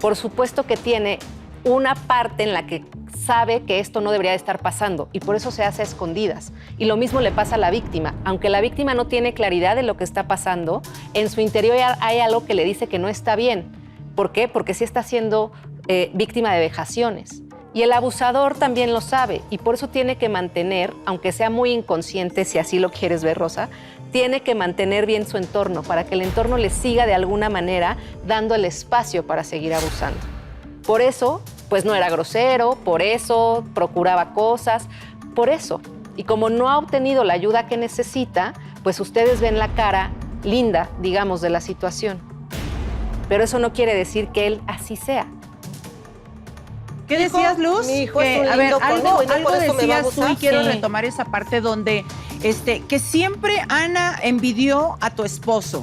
por supuesto que tiene una parte en la que sabe que esto no debería de estar pasando y por eso se hace a escondidas. Y lo mismo le pasa a la víctima. Aunque la víctima no tiene claridad de lo que está pasando, en su interior hay algo que le dice que no está bien. ¿Por qué? Porque sí está siendo víctima de vejaciones. Y el abusador también lo sabe y por eso tiene que mantener, aunque sea muy inconsciente, si así lo quieres ver, Rosa, tiene que mantener bien su entorno para que el entorno le siga de alguna manera dando el espacio para seguir abusando. Por eso, pues no era grosero, por eso procuraba cosas, por eso. Y como no ha obtenido la ayuda que necesita, pues ustedes ven la cara linda, digamos, de la situación. Pero eso no quiere decir que él así sea. ¿Qué decías, Luz? Mi hijo es un a ver, lindo conmigo y no algo por eso me va a decías tú y abusar. quiero Sí. retomar esa parte donde que siempre Ana envidió a tu esposo.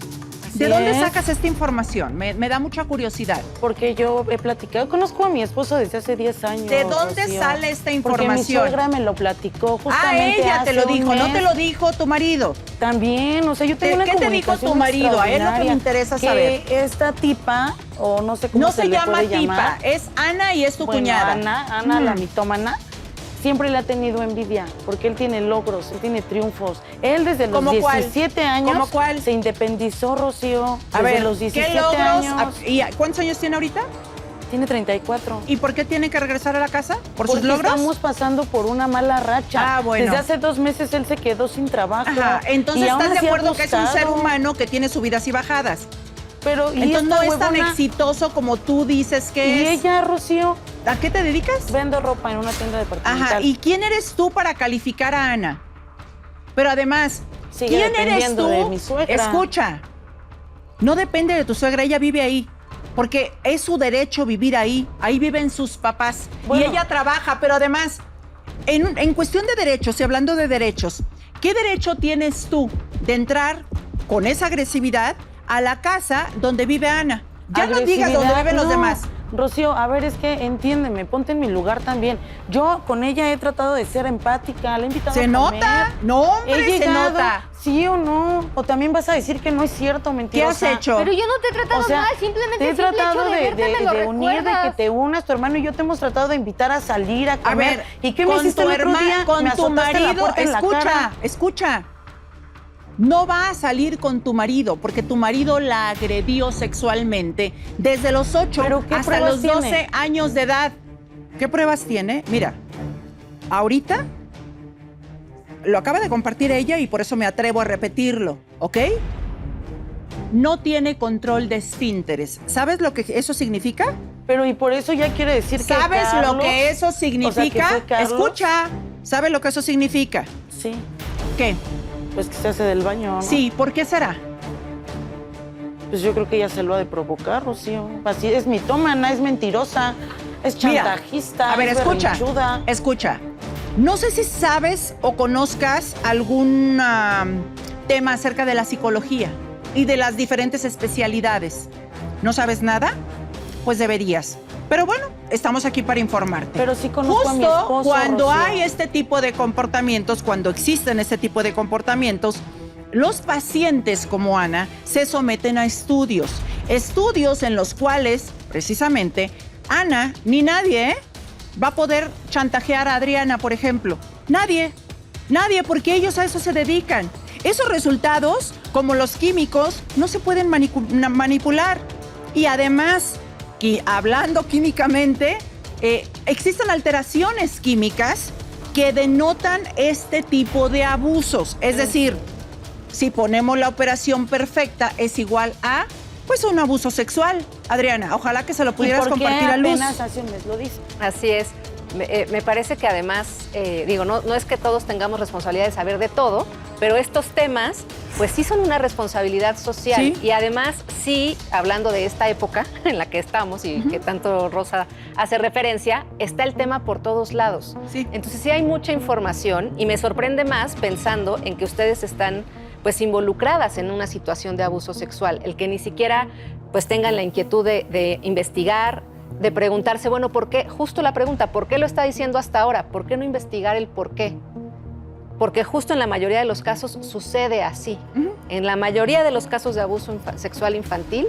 Así ¿De dónde es. sacas esta información? Me da mucha curiosidad. Porque yo he platicado, conozco a mi esposo desde hace 10 años. ¿De dónde Rocío. sale esta Porque mi información? suegra me lo platicó justamente Ella te hace lo un dijo, no mes. te lo dijo tu marido. También, o sea, yo tengo una ¿Qué te dijo comunicación tu marido? A él lo que me extraordinaria. interesa saber. Que esta tipa, o no sé cómo No se se le llama puede tipa, llamar. es Ana y es tu Bueno, cuñada. Ana, la mitómana, siempre le ha tenido envidia, porque él tiene logros, él tiene triunfos. Él desde los ¿Cómo cuál? 17 años ¿Cómo cuál? se independizó, Rocío. A desde ver, los 17 ¿qué logros? años. ¿Y cuántos años tiene ahorita? Tiene 34. ¿Y por qué tiene que regresar a la casa? ¿Por sus Porque logros? estamos pasando por una mala racha. Ah, bueno. Desde hace 2 meses él se quedó sin trabajo. Ajá, entonces y aún estás de así ha acuerdo que es un ser buscado. humano que tiene subidas y bajadas. Pero y Entonces no esta es tan huevona- exitoso como tú dices que Y es. ella, Rocío, ¿A qué te dedicas? vendo ropa en una tienda departamental. Ajá, ¿y quién eres tú para calificar a Ana? Pero además, Sigue ¿quién eres dependiendo tú? de mi suegra. Escucha, no depende de tu suegra, ella vive ahí. Porque es su derecho vivir ahí. Ahí viven sus papás. Bueno. Y ella trabaja, pero además, en cuestión de derechos y hablando de derechos, ¿qué derecho tienes tú de entrar con esa agresividad a la casa donde vive Ana? Ya no digas donde Agresividad, viven los no. demás. Rocío, a ver, es que entiéndeme, ponte en mi lugar también. Yo con ella he tratado de ser empática, la he invitado Se a comer. nota, no, hombre, He se llegado, nota. ¿sí o no? O también vas a decir que no es cierto, ¿Qué mentirosa. has hecho? Pero yo no te he tratado O sea, mal, simplemente te he el simple tratado hecho de verte me lo unir, de que recuerdas. te unas, tu hermano y yo te hemos tratado de invitar a salir, a comer. ver, ¿Y qué me con hiciste tu el otro hermana, día? con Me tu azotaste la marido, puerta en la cara. escucha. No va a salir con tu marido porque tu marido la agredió sexualmente desde los 8 ¿Pero qué hasta pruebas los 12 tiene? años de edad. ¿Qué pruebas tiene? Mira, ahorita lo acaba de compartir ella y por eso me atrevo a repetirlo, ¿ok? No tiene control de esfínteres. ¿Sabes lo que eso significa? Pero y por eso ya quiere decir que ¿Sabes Carlos, lo que eso significa? fue Carlos. Escucha, ¿sabes lo que eso significa? Sí, ¿Qué? pues que se hace del baño, ¿no? Sí, ¿por qué será? Pues yo creo que ella se lo ha de provocar, Rocío. Así es mitómana, es mentirosa, es Mira, chantajista, a ver, es escucha, berrinchuda. escucha. No sé si sabes o conozcas algún tema acerca de la psicología y de las diferentes especialidades. ¿No sabes nada? Pues deberías. Pero bueno, estamos aquí para informarte. Pero sí conozco a mi Justo esposo, cuando Rocío. hay este tipo de comportamientos, cuando existen este tipo de comportamientos, los pacientes como Ana se someten a estudios. Estudios en los cuales, precisamente, Ana, ni nadie, va a poder chantajear a Adriana, por ejemplo. Nadie, porque ellos a eso se dedican. Esos resultados, como los químicos, no se pueden manipular. Y además, hablando químicamente, existen alteraciones químicas que denotan este tipo de abusos. Es decir, si ponemos la operación perfecta, es igual a, pues, un abuso sexual. Adriana, ojalá que se lo pudieras ¿Y por qué compartir a Luz. apenas hace un mes lo dice? Así es. Me parece que además, no es que todos tengamos responsabilidad de saber de todo, pero estos temas, pues sí son una responsabilidad social. Sí. Y además, sí, hablando de esta época en la que estamos y que tanto Rosa hace referencia, está el tema por todos lados. Sí. Entonces sí hay mucha información y me sorprende más pensando en que ustedes están pues involucradas en una situación de abuso sexual, el que ni siquiera pues tengan la inquietud de investigar, de preguntarse, bueno, ¿por qué? Justo la pregunta, ¿por qué lo está diciendo hasta ahora? ¿Por qué no investigar el por qué? Porque justo en la mayoría de los casos sucede así. En la mayoría de los casos de abuso sexual infantil,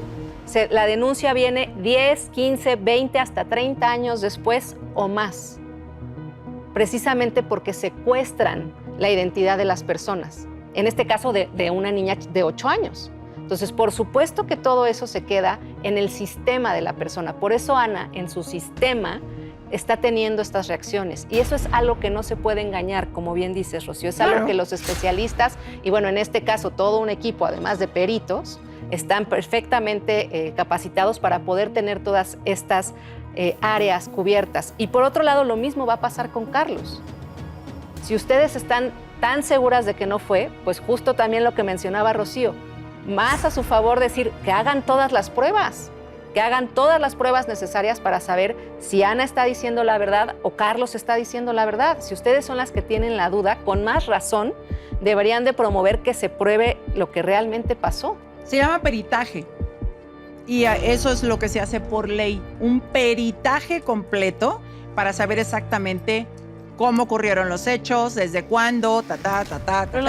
la denuncia viene 10, 15, 20, hasta 30 años después o más. Precisamente porque secuestran la identidad de las personas. En este caso de una niña de 8 años. Entonces, por supuesto que todo eso se queda en el sistema de la persona. Por eso Ana, en su sistema, está teniendo estas reacciones. Y eso es algo que no se puede engañar, como bien dices, Rocío. Es algo que los especialistas, y bueno, en este caso todo un equipo, además de peritos, están perfectamente capacitados para poder tener todas estas áreas cubiertas. Y por otro lado, lo mismo va a pasar con Carlos. Si ustedes están tan seguras de que no fue, pues justo también lo que mencionaba Rocío, más a su favor decir que hagan todas las pruebas, necesarias para saber si Ana está diciendo la verdad o Carlos está diciendo la verdad. Si ustedes son las que tienen la duda, con más razón deberían de promover que se pruebe lo que realmente pasó. Se llama peritaje. Y eso es lo que se hace por ley. Un peritaje completo para saber exactamente cómo ocurrieron los hechos, desde cuándo,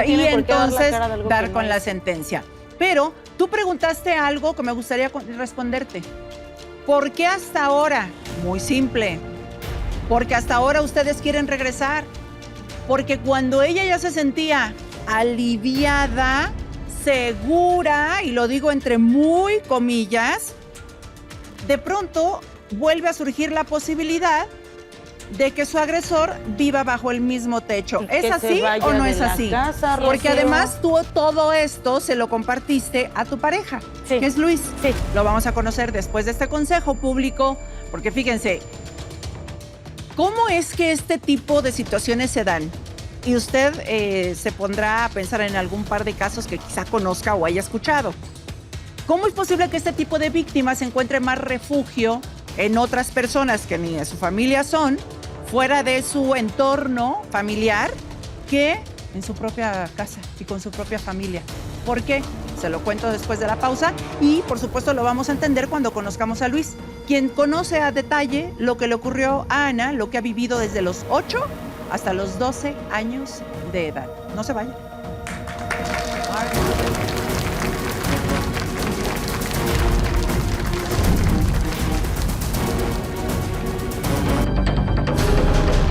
y entonces dar con la sentencia. Pero tú preguntaste algo que me gustaría responderte. ¿Por qué hasta ahora? Muy simple. Porque hasta ahora ustedes quieren regresar. Porque cuando ella ya se sentía aliviada, segura, y lo digo entre muy comillas, de pronto vuelve a surgir la posibilidad de que su agresor viva bajo el mismo techo. ¿Es así o no es así? Porque además tú todo esto se lo compartiste a tu pareja, que es Luis. Sí. Lo vamos a conocer después de este consejo público, porque fíjense, ¿cómo es que este tipo de situaciones se dan? Y usted se pondrá a pensar en algún par de casos que quizá conozca o haya escuchado. ¿Cómo es posible que este tipo de víctimas encuentre más refugio en otras personas que ni de su familia son, fuera de su entorno familiar, que en su propia casa y con su propia familia? ¿Por qué? Se lo cuento después de la pausa y, por supuesto, lo vamos a entender cuando conozcamos a Luis, quien conoce a detalle lo que le ocurrió a Ana, lo que ha vivido desde los 8 hasta los 12 años de edad. No se vaya.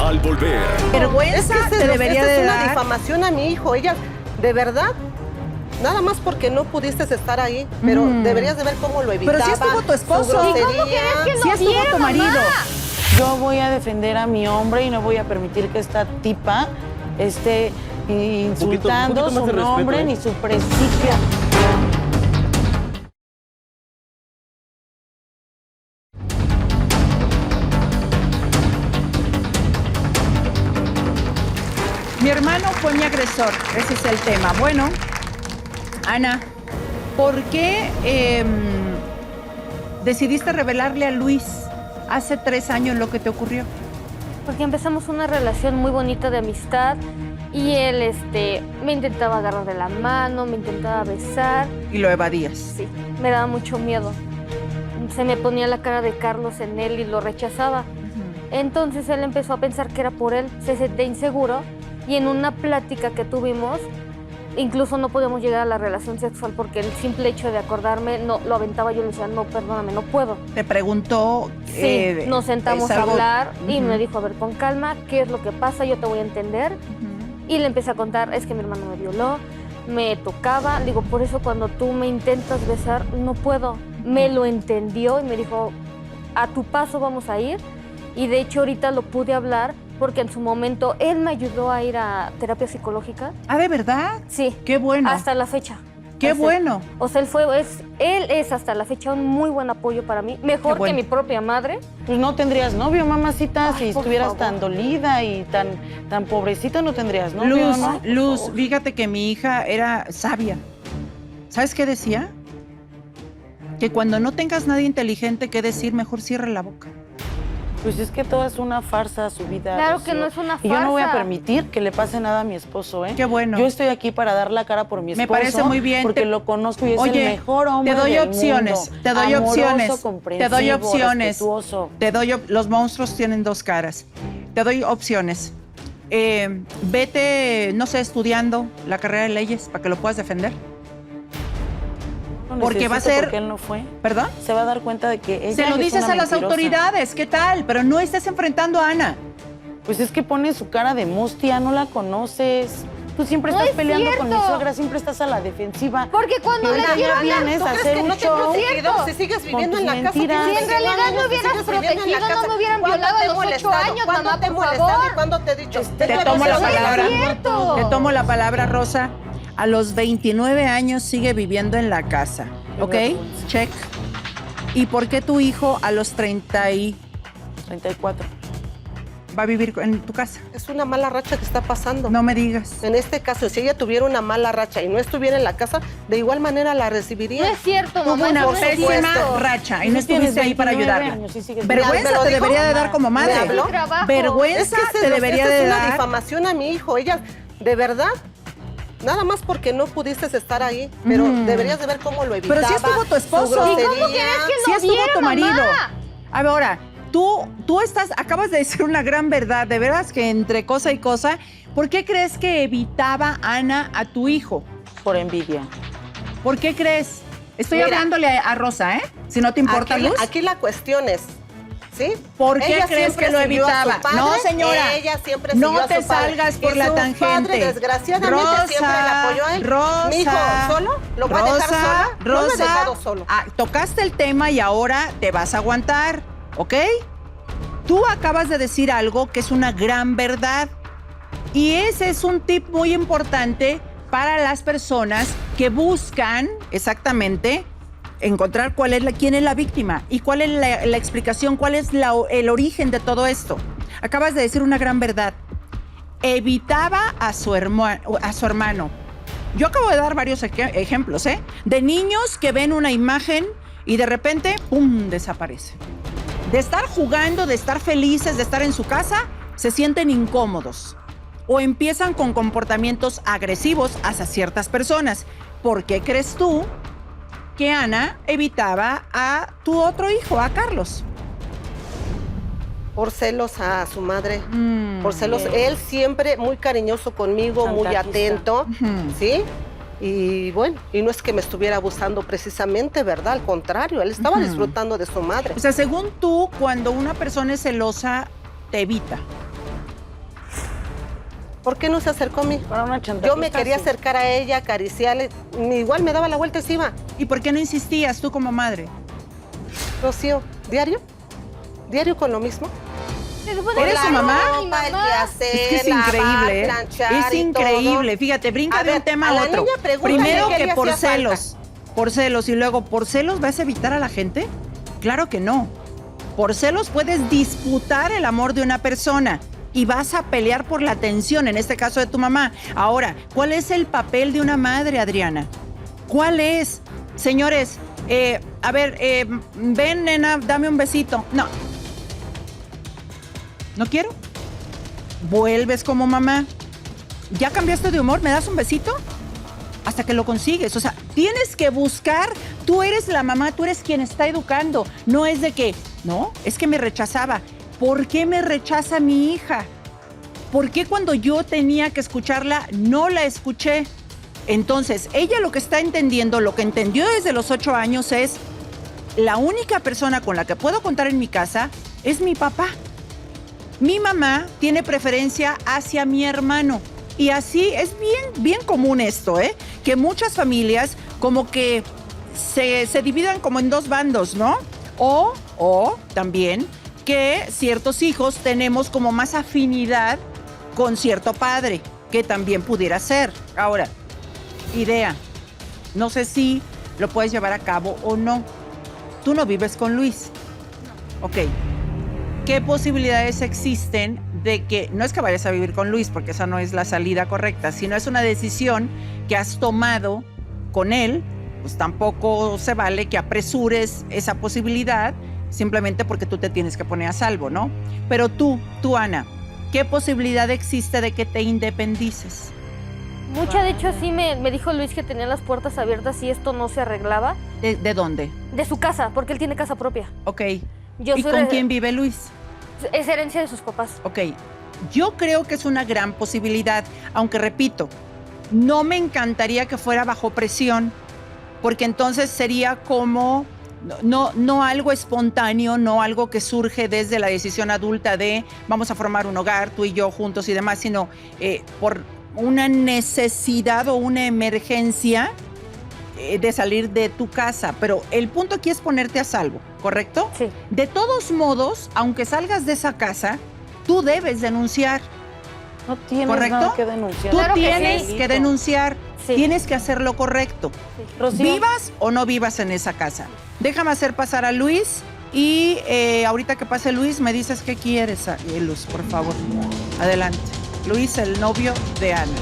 Al volver, Vergüenza Es que te debería de es una dar. difamación a mi hijo. Ella, de verdad, nada más porque no pudiste estar ahí, pero deberías de ver cómo lo evitaba. Pero sí estuvo tu esposo. su grosería. ¿Y cómo quieres que no Sí estuvo viera, tu marido. mamá? Yo voy a defender a mi hombre y no voy a permitir que esta tipa esté insultando un poquito más su de respeto, nombre ¿eh? ni su prestigio. Mi hermano fue mi agresor, ese es el tema. Bueno, Ana, ¿por qué decidiste revelarle a Luis hace 3 años lo que te ocurrió? Porque empezamos una relación muy bonita de amistad y él me intentaba agarrar de la mano, me intentaba besar. Y lo evadías. Sí, me daba mucho miedo. Se me ponía la cara de Carlos en él y lo rechazaba. Entonces él empezó a pensar que era por él, se sentía inseguro y en una plática que tuvimos, incluso no podíamos llegar a la relación sexual porque el simple hecho de acordarme, no, lo aventaba, yo le decía, no, perdóname, no puedo. Te preguntó. Sí, nos sentamos ¿es a algo? hablar y Ujú. me dijo, a ver, con calma, ¿qué es lo que pasa? Yo te voy a entender. Y le empecé a contar, es que mi hermano me violó, me tocaba. Digo, por eso cuando tú me intentas besar, no puedo. Me lo entendió y me dijo, a tu paso vamos a ir. Y de hecho ahorita lo pude hablar porque en su momento él me ayudó a ir a terapia psicológica. Ah, ¿de verdad? Sí. Qué bueno. Hasta la fecha. Qué Así. bueno. O sea, él es hasta la fecha un muy buen apoyo para mí. Mejor Qué bueno. que mi propia madre. Pues no tendrías novio, mamacita. Ay, Si por estuvieras favor. tan dolida y tan pobrecita, no tendrías novio, Luz, ¿no? Luz, fíjate que mi hija era sabia. ¿Sabes qué decía? Que cuando no tengas nadie inteligente que decir, mejor cierre la boca. Pues es que todo es una farsa, su vida. Claro Rocío. que no es una Y yo no voy a farsa. permitir que le pase nada a mi esposo, ¿eh? Qué bueno. Yo estoy aquí para dar la cara por mi esposo. Me parece muy bien. Porque Te- lo conozco y es Oye, el mejor hombre te doy del opciones, mundo. te doy Amoroso, opciones, te doy comprensivo, opciones. respetuoso. Los monstruos tienen 2 caras. Te doy opciones. Vete, no sé, estudiando la carrera de leyes para que lo puedas defender. No Porque va a necesito ser- Porque él no fue. ¿Perdón? Se va a dar cuenta de que ella Se lo es dices una a las mentirosa. autoridades, ¿qué tal? Pero no estés enfrentando a Ana. Pues es que pone su cara de mustia, no la conoces. Tú siempre No estás es peleando con mi cierto. suegra, siempre estás a la defensiva. Porque cuando Y le ahorita dieron ya vienes ¿Tú a crees hacer que un no te hemos show. protegido? Si sigues viviendo tus en la casa, mentiras. tienes Si en realidad 21 me años, hubieras sigues viviendo en la protegido, no casa. me hubieran ¿Cuándo violado te a he los 8 molestado? años, ¿Cuándo mamá, te he por molestado? favor? ¿Y cuándo te he dicho? Te tomo la No es palabra. cierto. Te tomo la palabra, Rosa. A los 29 años sigue viviendo en la casa. ¿Ok? Check. ¿Y por qué tu hijo a los 34. va a vivir en tu casa? Es una mala racha que está pasando. No me digas. En este caso, si ella tuviera una mala racha y no estuviera en la casa, de igual manera la recibiría. No es cierto, Tuvo mamá. una no es pésima cierto. racha y no Tú tienes estuviste ahí para 29 ayudarla. años y sigues- Vergüenza ¿Me lo te dijo? debería de dar como madre. ¿Me habló? Trabajo. Vergüenza Es que te debería esta de es una dar. difamación a mi hijo. Ella, de verdad, Nada más porque no pudiste estar ahí, pero deberías de ver cómo lo evitaba. Pero sí estuvo tu esposo. su grosería. ¿Y cómo quieres que Sí no estuvo viera, tu marido. mamá? Ahora, tú acabas de decir una gran verdad, de veras que entre cosa y cosa, ¿por qué crees que evitaba Ana a tu hijo? Por envidia. ¿Por qué crees? Estoy Mira. hablándole a Rosa, ¿eh? Si no te importa, Aquí, Luz. aquí la cuestión es, ¿sí? ¿Por qué Ella crees siempre que lo siguió a su evitaba? padre, No, señora. Ella siempre No siguió a te su padre. salgas por Y la su tangente. padre, desgraciadamente, Rosa, siempre la apoyó a él. Rosa, Mi hijo, ¿solo? ¿Lo va a dejar sola? No lo he Rosa, dejado solo. tocaste el tema y ahora te vas a aguantar, ¿ok? Tú acabas de decir algo que es una gran verdad. Y ese es un tip muy importante para las personas que buscan exactamente encontrar quién es la víctima y cuál es la explicación, cuál es el origen de todo esto. Acabas de decir una gran verdad. Evitaba a su hermano. Yo acabo de dar varios ejemplos, ¿eh? De niños que ven una imagen y de repente, ¡pum!, desaparece. De estar jugando, de estar felices, de estar en su casa, se sienten incómodos. O empiezan con comportamientos agresivos hacia ciertas personas. ¿Por qué crees tú que Ana evitaba a tu otro hijo, a Carlos? Por celos a su madre. Por celos. Él siempre muy cariñoso conmigo, muy Chantajista. atento, ¿sí? Y bueno, y no es que me estuviera abusando precisamente, ¿verdad? Al contrario, él estaba disfrutando de su madre. O sea, según tú, cuando una persona es celosa, te evita. ¿Por qué no se acercó a mí? Para una chantajista. Yo me quería sí. acercar a ella, acariciarle, igual me daba la vuelta y se iba. ¿Y por qué no insistías tú como madre? Rocío, ¿diario? ¿Diario con lo mismo? ¿Eres su mamá? El quehacer, Es que es lavar, increíble, ¿eh? planchar Es y increíble. todo. Fíjate, brinca A de un ver, tema a a la otro. niña pregúntale Primero qué que le por hacía celos y luego por celos vas a evitar a la gente. Claro que no. Por celos puedes disputar el amor de una persona y vas a pelear por la atención, en este caso de tu mamá. Ahora, ¿cuál es el papel de una madre, Adriana? ¿Cuál es? Señores, a ver, ven, nena, dame un besito. No. ¿No quiero? Vuelves como mamá. ¿Ya cambiaste de humor? ¿Me das un besito? Hasta que lo consigues. O sea, tienes que buscar. Tú eres la mamá, tú eres quien está educando. No es de que, no, es que me rechazaba. ¿Por qué me rechaza mi hija? ¿Por qué cuando yo tenía que escucharla, no la escuché? Entonces, ella lo que está entendiendo, lo que entendió desde los 8 años es, la única persona con la que puedo contar en mi casa es mi papá. Mi mamá tiene preferencia hacia mi hermano. Y así es bien común esto, ¿eh? Que muchas familias como que se dividan como en dos bandos, ¿no? O también que ciertos hijos tenemos como más afinidad con cierto padre, que también pudiera ser. Ahora, idea, no sé si lo puedes llevar a cabo o no. Tú no vives con Luis. Ok. ¿Qué posibilidades existen de que, no es que vayas a vivir con Luis, porque esa no es la salida correcta, sino es una decisión que has tomado con él, pues tampoco se vale que apresures esa posibilidad simplemente porque tú te tienes que poner a salvo, ¿no? Pero tú, Ana, ¿qué posibilidad existe de que te independices? Mucha, de hecho, sí me dijo Luis que tenía las puertas abiertas y esto no se arreglaba. ¿De dónde? De su casa, porque él tiene casa propia. Ok. Yo ¿Y soy con quién vive Luis? Es herencia de sus papás. Ok, yo creo que es una gran posibilidad, aunque repito, no me encantaría que fuera bajo presión, porque entonces sería como, no algo espontáneo, no algo que surge desde la decisión adulta de vamos a formar un hogar, tú y yo juntos y demás, sino por una necesidad o una emergencia de salir de tu casa. Pero el punto aquí es ponerte a salvo, ¿correcto? Sí. De todos modos, aunque salgas de esa casa, tú debes denunciar. No tienes ¿Correcto? nada que denunciar. Tú Claro que tienes sí. que denunciar, Sí. tienes que hacer lo correcto. Rocío, Vivas o no vivas en esa casa. Déjame hacer pasar a Luis y ahorita que pase Luis me dices qué quieres, Luz, por favor. Adelante. Luis, el novio de Ana.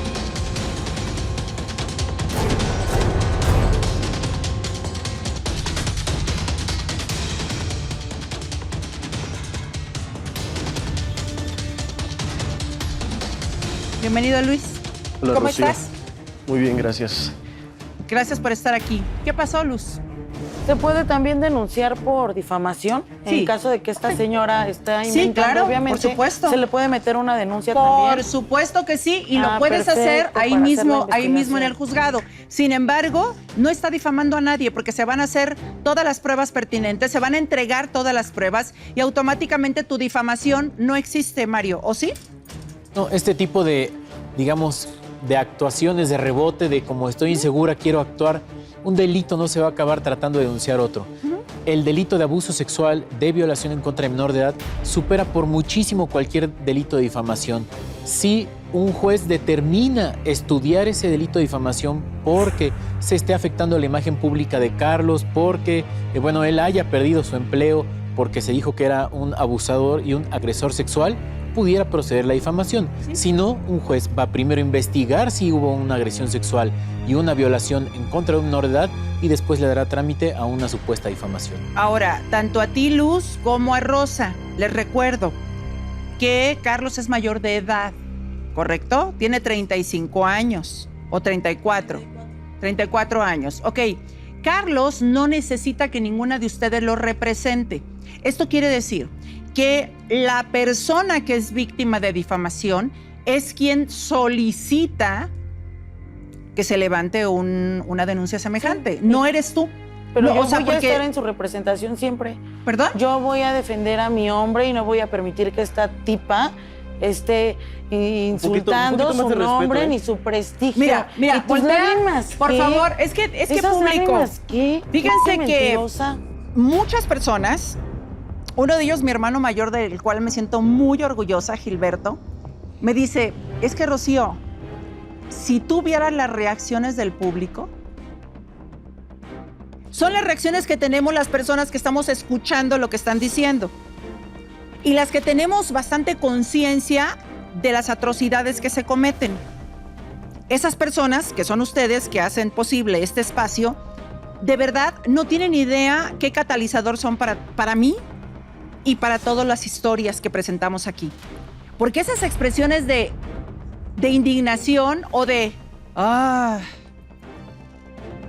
Bienvenido, Luis. Hola, ¿Cómo Rocío. estás? Muy bien, gracias. Gracias por estar aquí. ¿Qué pasó, Luz? ¿Se puede también denunciar por difamación? Sí. En caso de que esta señora está Sí, inventando, claro, obviamente, por supuesto. se le puede meter una denuncia Por también. supuesto que sí, y lo puedes perfecto, hacer para ahí hacer mismo, la ahí mismo en el investigación. juzgado. Sin embargo, no está difamando a nadie porque se van a hacer todas las pruebas pertinentes, se van a entregar todas las pruebas y automáticamente tu difamación no existe, Mario, ¿o sí? No, este tipo de, digamos, de actuaciones de rebote, de como estoy insegura, quiero actuar, un delito no se va a acabar tratando de denunciar otro. El delito de abuso sexual, de violación en contra de menor de edad, supera por muchísimo cualquier delito de difamación. Si un juez determina estudiar ese delito de difamación porque se esté afectando la imagen pública de Carlos, porque, bueno, él haya perdido su empleo, porque se dijo que era un abusador y un agresor sexual, pudiera proceder la difamación. Si no, un juez va primero a investigar si hubo una agresión sexual y una violación en contra de un menor de edad y después le dará trámite a una supuesta difamación. Ahora, tanto a ti, Luz, como a Rosa, les recuerdo que Carlos es mayor de edad, ¿correcto? Tiene 35 años o 34. 34 años. Ok, Carlos no necesita que ninguna de ustedes lo represente. Esto quiere decir que la persona que es víctima de difamación es quien solicita que se levante una denuncia semejante. No eres tú. Pero No, yo o sea, voy a porque- estar en su representación siempre. ¿Perdón? Yo voy a defender a mi hombre y no voy a permitir que esta tipa esté insultando poquito más su de respeto, nombre ¿eh? ni su prestigio. Mira, ¿Y tus voltea, lágrimas por qué? favor, es que ¿Esas público. lágrimas qué? Fíjense ¿Qué que mentirosa? muchas personas, uno de ellos, mi hermano mayor, del cual me siento muy orgullosa, Gilberto, me dice, es que Rocío, si tú vieras las reacciones del público, son las reacciones que tenemos las personas que estamos escuchando lo que están diciendo y las que tenemos bastante conciencia de las atrocidades que se cometen. Esas personas, que son ustedes, que hacen posible este espacio, de verdad no tienen idea qué catalizador son para mí y para todas las historias que presentamos aquí. Porque esas expresiones de indignación o de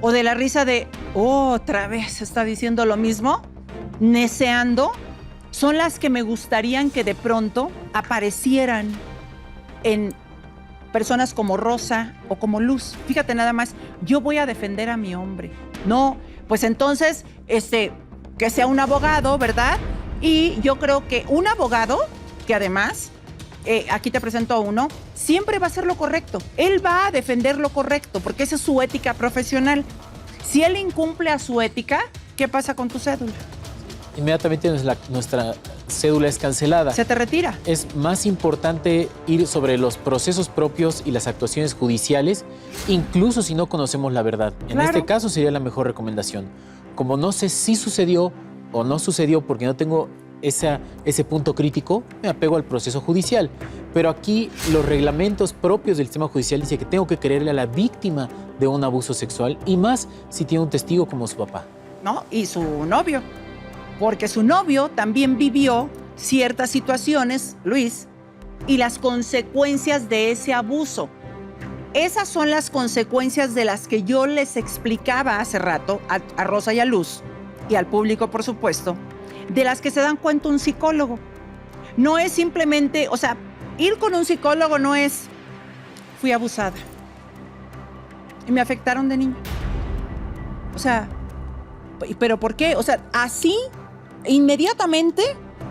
o de la risa de otra vez está diciendo lo mismo, neceando, son las que me gustarían que de pronto aparecieran en personas como Rosa o como Luz. Fíjate nada más, yo voy a defender a mi hombre. No, pues entonces, que sea un abogado, ¿verdad? Y yo creo que un abogado, que además, aquí te presento a uno, siempre va a hacer lo correcto. Él va a defender lo correcto, porque esa es su ética profesional. Si él incumple a su ética, ¿qué pasa con tu cédula? Inmediatamente nuestra cédula es cancelada. Se te retira. Es más importante ir sobre los procesos propios y las actuaciones judiciales, incluso si no conocemos la verdad. En Claro. este caso sería la mejor recomendación. Como no sé si sucedió o no sucedió porque no tengo ese punto crítico, me apego al proceso judicial. Pero aquí los reglamentos propios del sistema judicial dicen que tengo que creerle a la víctima de un abuso sexual y más si tiene un testigo como su papá. ¿No? Y su novio. Porque su novio también vivió ciertas situaciones, Luis, y las consecuencias de ese abuso. Esas son las consecuencias de las que yo les explicaba hace rato a Rosa y a Luz, y al público, por supuesto, de las que se dan cuenta un psicólogo. No es simplemente, o sea, ir con un psicólogo no es, fui abusada y me afectaron de niño. O sea, ¿pero por qué? O sea, así inmediatamente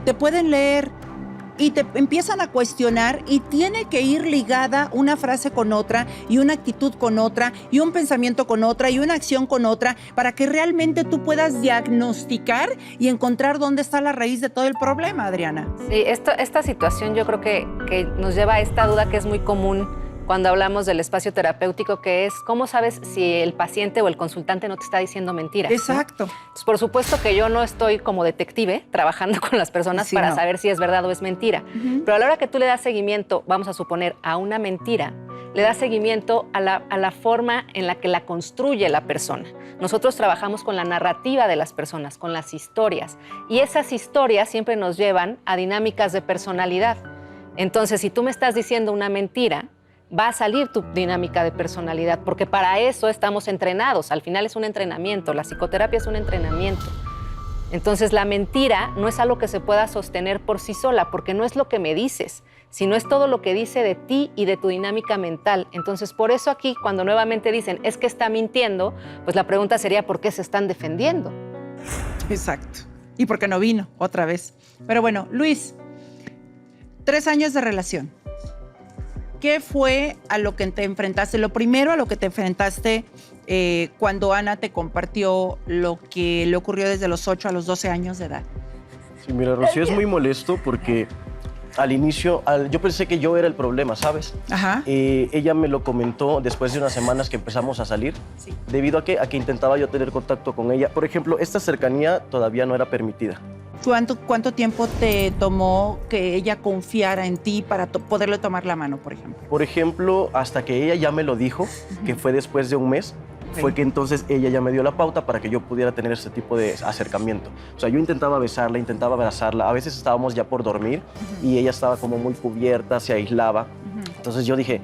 te pueden leer y te empiezan a cuestionar y tiene que ir ligada una frase con otra y una actitud con otra y un pensamiento con otra y una acción con otra para que realmente tú puedas diagnosticar y encontrar dónde está la raíz de todo el problema, Adriana. Sí, esta situación yo creo que nos lleva a esta duda que es muy común cuando hablamos del espacio terapéutico, que es cómo sabes si el paciente o el consultante no te está diciendo mentiras, ¿no? Exacto. Entonces, por supuesto que yo no estoy como detective trabajando con las personas Sí, para no. saber si es verdad o es mentira. Pero a la hora que tú le das seguimiento, vamos a suponer, a una mentira, le das seguimiento a la forma en la que la construye la persona. Nosotros trabajamos con la narrativa de las personas, con las historias. Y esas historias siempre nos llevan a dinámicas de personalidad. Entonces, si tú me estás diciendo una mentira, va a salir tu dinámica de personalidad, porque para eso estamos entrenados. Al final es un entrenamiento, la psicoterapia es un entrenamiento. Entonces, la mentira no es algo que se pueda sostener por sí sola, porque no es lo que me dices, sino es todo lo que dice de ti y de tu dinámica mental. Entonces, por eso aquí, cuando nuevamente dicen, es que está mintiendo, pues la pregunta sería, ¿por qué se están defendiendo? Exacto. Y porque no vino otra vez. Pero bueno, Luis, 3 años de relación. ¿Qué fue a lo que te enfrentaste? Lo primero a lo que te enfrentaste cuando Ana te compartió lo que le ocurrió desde los 8 a los 12 años de edad. Sí, mira, Rocío, es muy molesto porque al inicio, yo pensé que yo era el problema, ¿sabes? Ajá. Ella me lo comentó después de unas semanas que empezamos a salir, Sí. debido a que intentaba yo tener contacto con ella. Por ejemplo, esta cercanía todavía no era permitida. ¿Cuánto tiempo te tomó que ella confiara en ti para poderle tomar la mano, por ejemplo? Por ejemplo, hasta que ella ya me lo dijo, que fue después de un mes, fue que entonces ella ya me dio la pauta para que yo pudiera tener este tipo de acercamiento. O sea, yo intentaba besarla, intentaba abrazarla. A veces estábamos ya por dormir y ella estaba como muy cubierta, se aislaba. Entonces yo dije,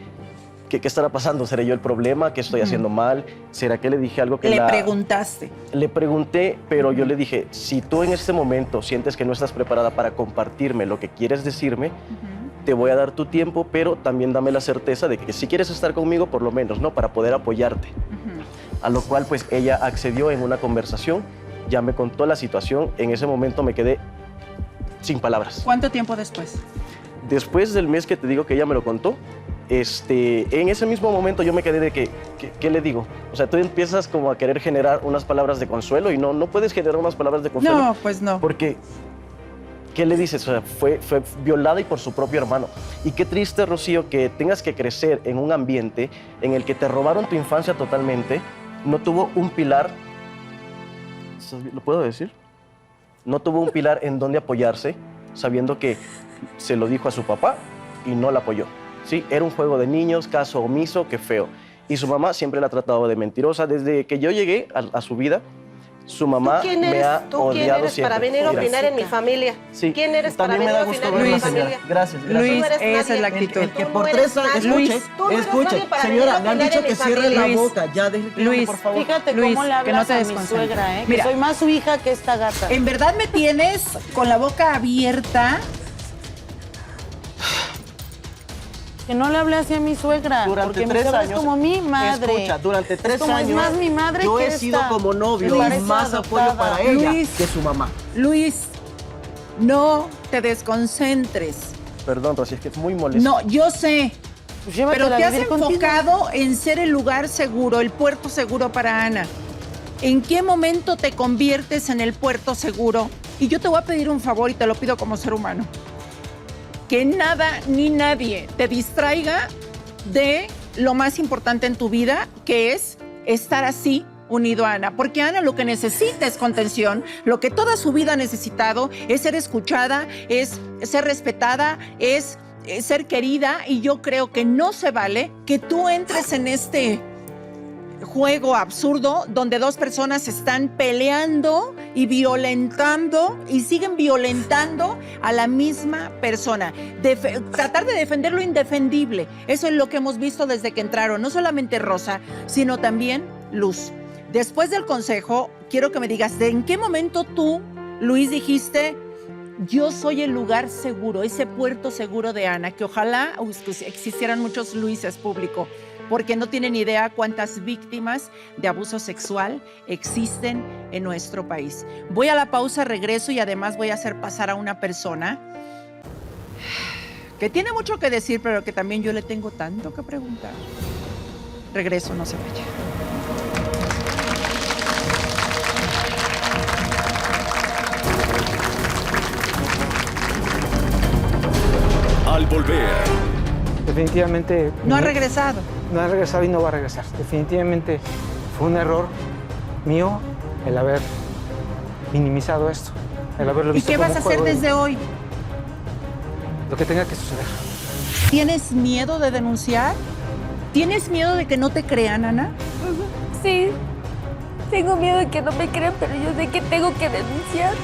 ¿qué estará pasando? ¿Seré yo el problema? ¿Qué estoy haciendo mal? ¿Será que le dije algo que Le preguntaste. Le pregunté, pero yo le dije, si tú en este momento sientes que no estás preparada para compartirme lo que quieres decirme, te voy a dar tu tiempo, pero también dame la certeza de que si quieres estar conmigo, por lo menos, ¿no? Para poder apoyarte. A lo cual, pues, ella accedió en una conversación, ya me contó la situación. En ese momento me quedé sin palabras. ¿Cuánto tiempo después? Después del mes que te digo que ella me lo contó, en ese mismo momento yo me quedé de ¿qué le digo? O sea, tú empiezas como a querer generar unas palabras de consuelo y no puedes generar unas palabras de consuelo. No, pues no. Porque, ¿qué le dices? O sea, fue violada y por su propio hermano. Y qué triste, Rocío, que tengas que crecer en un ambiente en el que te robaron tu infancia totalmente, no tuvo un pilar, ¿lo puedo decir? No tuvo un pilar en donde apoyarse, sabiendo que se lo dijo a su papá y no la apoyó. Sí, era un juego de niños, caso omiso, qué feo. Y su mamá siempre la ha tratado de mentirosa. Desde que yo llegué a su vida, su mamá me ha odiado ¿Quién eres siempre. para venir a Mira, opinar en mi familia? Sí, ¿Quién eres para también venir me a da gusto opinar en mi verla, señora. familia? Gracias, gracias. Luis, Tú no eres esa nadie. es la actitud. Tú Que no por eres 3 años, nadie. Luis, Tú no eres escuche, nadie para señora, venir me a han opinar dicho en mi que cierre la familia. boca, ya déjeme que Luis, hable, por favor. Fíjate Luis, cómo le que no hablas te a mi desconcentres. suegra, Mira. que soy más su hija que esta gata. En verdad me tienes con la boca abierta. Que no le hable así a mi suegra, Durante porque mi 3 suegra años. es como mi madre. Escucha, durante 3 Es como, años. es más mi madre yo que he sido esta. como novio Me y parece más apoyo adoptada. para ella Luis. que su mamá. Luis, no te desconcentres. Perdón, Rosy, es que es muy molesto. No, yo sé, Pues llévatela pero a te has vivir contigo. enfocado en ser el lugar seguro, el puerto seguro para Ana. ¿En qué momento te conviertes en el puerto seguro? Y yo te voy a pedir un favor y te lo pido como ser humano. Que nada ni nadie te distraiga de lo más importante en tu vida, que es estar así unido a Ana. Porque Ana lo que necesita es contención, lo que toda su vida ha necesitado es ser escuchada, es ser respetada, es ser querida, y yo creo que no se vale que tú entres en este juego absurdo donde 2 personas están peleando y violentando y siguen violentando a la misma persona. Tratar de defender lo indefendible. Eso es lo que hemos visto desde que entraron, no solamente Rosa, sino también Luz. Después del consejo, quiero que me digas, ¿de en qué momento tú, Luis, dijiste, yo soy el lugar seguro, ese puerto seguro de Ana? Que ojalá existieran muchos Luises público, porque no tienen idea cuántas víctimas de abuso sexual existen en nuestro país. Voy a la pausa, regreso, y además voy a hacer pasar a una persona que tiene mucho que decir, pero que también yo le tengo tanto que preguntar. Regreso, no se vaya. Al volver, Definitivamente No ha regresado. no ha regresado y no va a regresar. Definitivamente fue un error mío el haber minimizado esto, el haberlo ¿Y visto qué como vas a un hacer juego desde hoy? lo que tenga que suceder. ¿Tienes miedo de denunciar? ¿Tienes miedo de que no te crean, Ana? Sí, tengo miedo de que no me crean, pero yo sé que tengo que denunciar.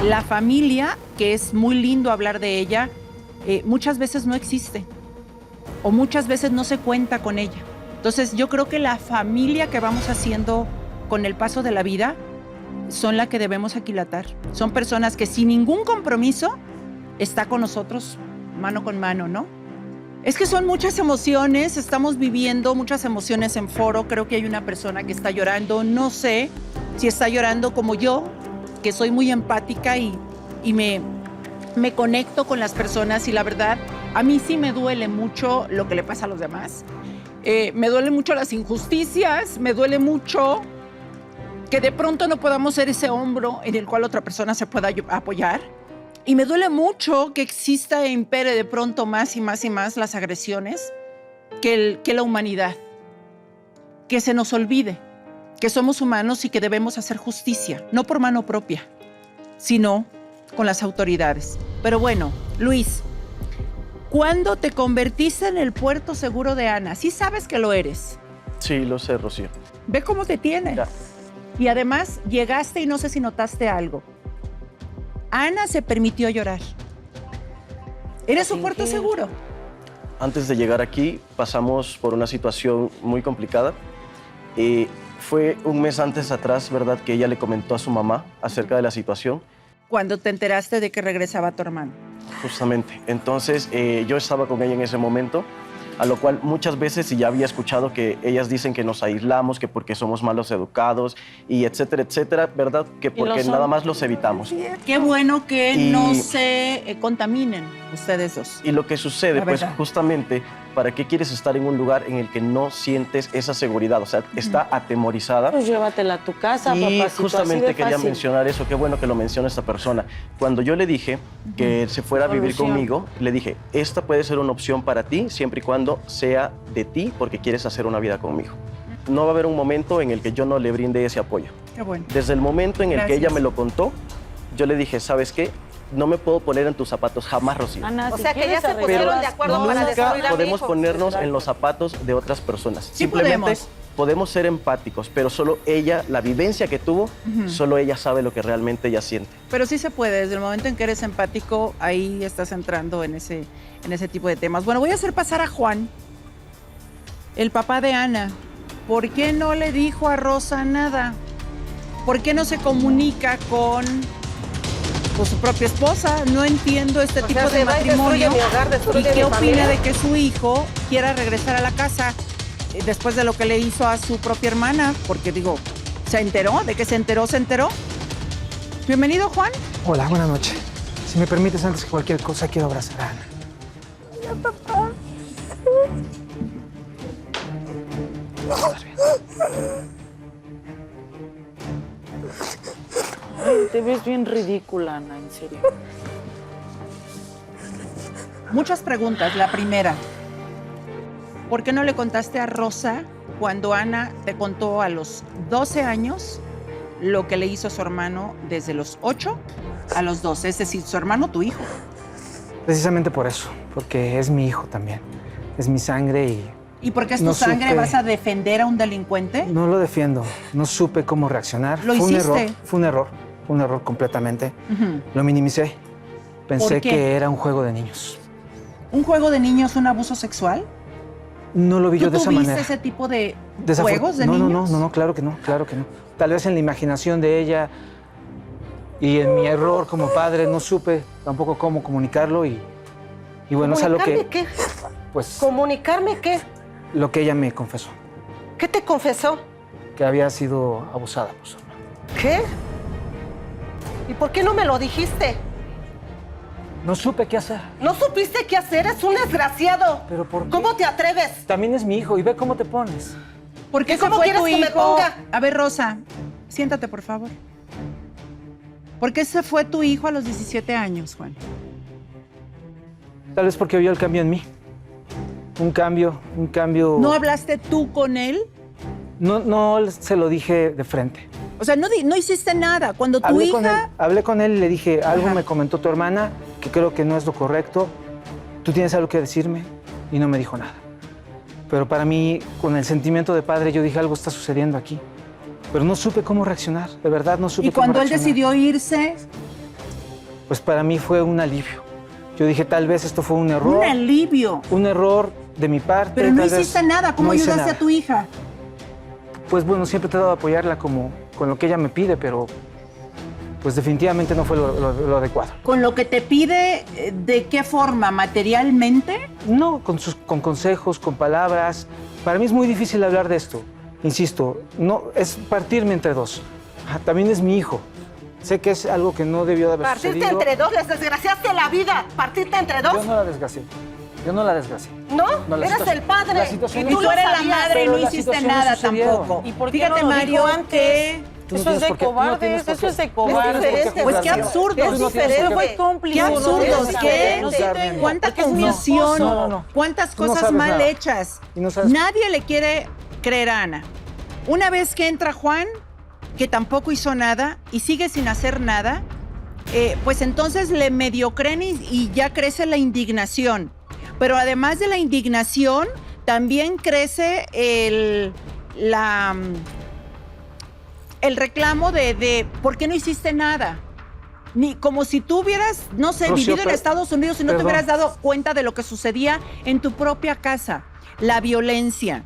La familia, que es muy lindo hablar de ella, muchas veces no existe o muchas veces no se cuenta con ella. Entonces yo creo que la familia que vamos haciendo con el paso de la vida son la que debemos aquilatar. Son personas que sin ningún compromiso está con nosotros mano con mano, ¿no? Es que son muchas emociones, estamos viviendo muchas emociones en foro. Creo que hay una persona que está llorando, no sé si está llorando como yo, que soy muy empática y me conecto con las personas, y la verdad, a mí sí me duele mucho lo que le pasa a los demás. Me duelen mucho las injusticias, me duele mucho que de pronto no podamos ser ese hombro en el cual otra persona se pueda apoyar. Y me duele mucho que exista e impere de pronto más y más y más las agresiones que la humanidad. Que se nos olvide que somos humanos y que debemos hacer justicia, no por mano propia, sino con las autoridades. Pero bueno, Luis, ¿cuándo te convertiste en el puerto seguro de Ana? ¿Sí sabes que lo eres? Sí, lo sé, Rocío. Ve cómo te tiene. Ya. Y además llegaste y no sé si notaste algo. Ana se permitió llorar. ¿Eres su puerto seguro? Antes de llegar aquí pasamos por una situación muy complicada. Fue un mes antes atrás, ¿verdad?, que ella le comentó a su mamá acerca de la situación. Cuando te enteraste de que regresaba tu hermano. Justamente. Entonces, yo estaba con ella en ese momento, a lo cual muchas veces, y ya había escuchado que ellas dicen que nos aislamos, que porque somos malos educados, y etcétera, etcétera, ¿verdad? Que porque nada más los evitamos. Qué bueno que no se contaminen ustedes dos. Y lo que sucede, pues justamente, ¿para qué quieres estar en un lugar en el que no sientes esa seguridad? O sea, está atemorizada. Pues llévatela a tu casa, y papacito. justamente quería fácil. mencionar eso. Qué bueno que lo menciona esta persona. Cuando yo le dije que se fuera a vivir conmigo, le dije, esta puede ser una opción para ti, siempre y cuando sea de ti, porque quieres hacer una vida conmigo. No va a haber un momento en el que yo no le brinde ese apoyo. Qué bueno. Desde el momento en el que ella me lo contó, yo le dije, ¿sabes qué? No me puedo poner en tus zapatos jamás, Rocío. Ana, O sea, que ya se pusieron de acuerdo para destruir a mi podemos hijo. ponernos en los zapatos de otras personas. Sí Simplemente podemos ser empáticos, pero solo ella, la vivencia que tuvo, solo ella sabe lo que realmente ella siente. Pero sí se puede, desde el momento en que eres empático, ahí estás entrando en ese tipo de temas. Bueno, voy a hacer pasar a Juan, el papá de Ana. ¿Por qué no le dijo a Rosa nada? ¿Por qué no se comunica con su propia esposa? No entiendo este tipo de matrimonio. ¿Y qué opina de que su hijo quiera regresar a la casa después de lo que le hizo a su propia hermana? Porque digo, ¿se enteró? ¿De que se enteró? ¿Se enteró? Bienvenido, Juan. Hola, buenas noches. Si me permites, antes que cualquier cosa, quiero abrazar a Ana. Hola, papá. ¿Estás bien? Ay, te ves bien ridícula, Ana, en serio. Muchas preguntas. La primera, ¿por qué no le contaste a Rosa cuando Ana te contó a los 12 años lo que le hizo a su hermano desde los 8 a los 12? Es decir, su hermano, tu hijo. Precisamente por eso, porque es mi hijo también. Es mi sangre ¿Y por qué es tu no sangre? supe- ¿Vas a defender a un delincuente? no lo defiendo. No supe cómo reaccionar. Lo Fue hiciste. Fue un error completamente. Ujú. Lo minimicé. Pensé ¿Por qué? que era un juego de niños. ¿Un juego de niños, un abuso sexual? No lo vi yo de esa ¿Tú tuviste manera. ese tipo de Desafor- juegos de niños? No, claro que no. Tal vez en la imaginación de ella y en mi error como padre no supe tampoco cómo comunicarlo y bueno, es algo que, ¿Comunicarme qué? pues, ¿Comunicarme qué? lo que ella me confesó, ¿Qué te confesó? que había sido abusada por su hermano. ¿Qué? ¿Y por qué no me lo dijiste? No supe qué hacer. ¿No supiste qué hacer? Es un desgraciado. ¿Pero por qué? ¿Cómo te atreves? También es mi hijo y ve cómo te pones. ¿Por qué ¿Y se cómo fue quieres tu que me hijo? ponga? A ver, Rosa, siéntate, por favor. ¿Por qué se fue tu hijo a los 17 años, Juan? Tal vez porque vio el cambio en mí. Un cambio. ¿No hablaste tú con él? No se lo dije de frente. O sea, no hiciste nada. Cuando tu Hablé con él y le dije, algo Ajá. me comentó tu hermana que creo que no es lo correcto. ¿Tú tienes algo que decirme? Y no me dijo nada. Pero para mí, con el sentimiento de padre, yo dije, algo está sucediendo aquí. Pero no supe cómo reaccionar, de verdad no supe Y cómo cuando él reaccionar. decidió irse, pues para mí fue un alivio. Yo dije, tal vez esto fue un error. Un alivio. Un error de mi parte. Pero no tal vez hiciste nada. ¿Cómo no hice ayudaste nada. a tu hija? Pues bueno, siempre he tratado de apoyarla con lo que ella me pide, pero pues definitivamente no fue lo adecuado. ¿Con lo que te pide, de qué forma? ¿Materialmente? No, con consejos, con palabras. Para mí es muy difícil hablar de esto. Insisto, no, es partirme entre dos. También es mi hijo. Sé que es algo que no debió de haber Partirte sucedido. entre dos, les desgraciaste la vida. Partirte entre dos. Yo no la desgracié. Yo no la desgracié. No, No, la eres situación- el padre. la situación Y no- tú eres la sabías, madre y pero no las hiciste situaciones nada sucedieron. tampoco. ¿Y por qué Fíjate, no lo Mario, dijo antes? que... Tú no Eso es tienes de por qué- tú no cobardes, tienes por eso qué- es de tú no tienes por qué cobardes. Pues qué juzgarme. absurdo. Tú no tienes por qué- Eso fue cómplice. ¡Qué Tú no absurdos! tienes por ¿Qué? juzgarme. ¿Cuánta Porque es mi confusión? esposo. No. ¿Cuántas Tú no cosas sabes mal nada. hechas? Y no sabes- Nadie le quiere creer a Ana. Una vez que entra Juan, que tampoco hizo nada y sigue sin hacer nada, pues entonces le medio creen y ya crece la indignación. Pero además de la indignación, también crece el reclamo de ¿por qué no hiciste nada? Ni como si tú hubieras, no sé, Rocío, vivido en Estados Unidos y no te perdón. hubieras dado cuenta de lo que sucedía en tu propia casa. La violencia,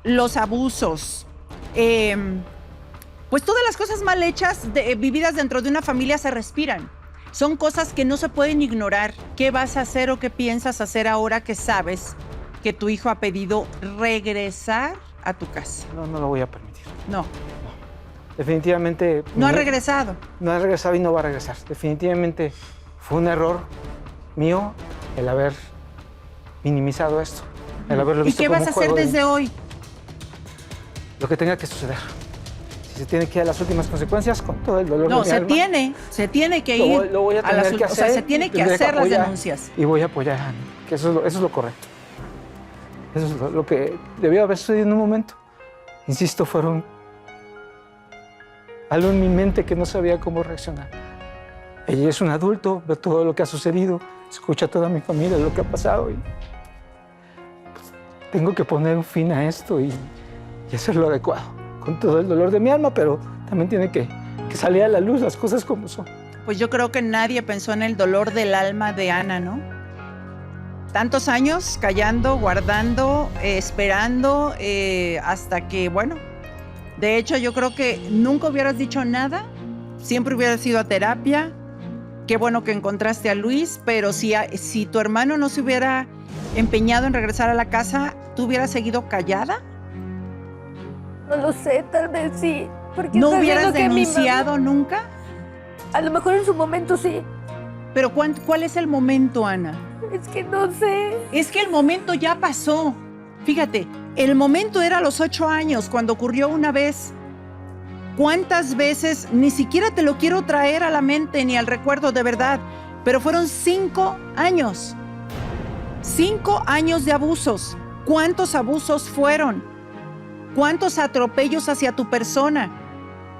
los abusos, pues todas las cosas mal hechas vividas dentro de una familia se respiran. Son cosas que no se pueden ignorar. ¿Qué vas a hacer o qué piensas hacer ahora que sabes que tu hijo ha pedido regresar a tu casa? No lo voy a permitir. No, Definitivamente... no ha regresado. No ha regresado y no va a regresar. Definitivamente fue un error mío el haber minimizado esto, el haberlo ¿Y visto qué como vas a un hacer juego de- desde hoy? Lo que tenga que suceder. Si se tiene que ir a las últimas consecuencias, con todo el dolor de No, mi se alma, tiene que lo ir voy a a las, tener que o sea, hacer se tiene y que tendré hacer las apoyar. denuncias. Y voy a apoyar a Ana, que eso es lo correcto. Eso es lo que debió haber sucedido en un momento. Insisto, fueron algo en mi mente que no sabía cómo reaccionar. Ella es un adulto, ve todo lo que ha sucedido, escucha a toda mi familia lo que ha pasado y pues, tengo que poner un fin a esto y hacer lo adecuado, con todo el dolor de mi alma, pero también tiene que salir a la luz las cosas como son. Pues yo creo que nadie pensó en el dolor del alma de Ana, ¿no? Tantos años callando, guardando, esperando, hasta que, bueno, de hecho yo creo que nunca hubieras dicho nada, siempre hubieras ido a terapia. Qué bueno que encontraste a Luis, pero si tu hermano no se hubiera empeñado en regresar a la casa, ¿tú hubieras seguido callada? No lo sé, tal vez sí. Porque ¿No estoy hubieras viendo que mi denunciado nunca? mamá- A lo mejor en su momento sí. Pero ¿cuál es el momento, Ana? Es que no sé. Es que el momento ya pasó. Fíjate, el momento era a los 8 años, cuando ocurrió una vez. ¿Cuántas veces? Ni siquiera te lo quiero traer a la mente ni al recuerdo de verdad, pero fueron 5 años. 5 años de abusos. ¿Cuántos abusos fueron? ¿Cuántos atropellos hacia tu persona?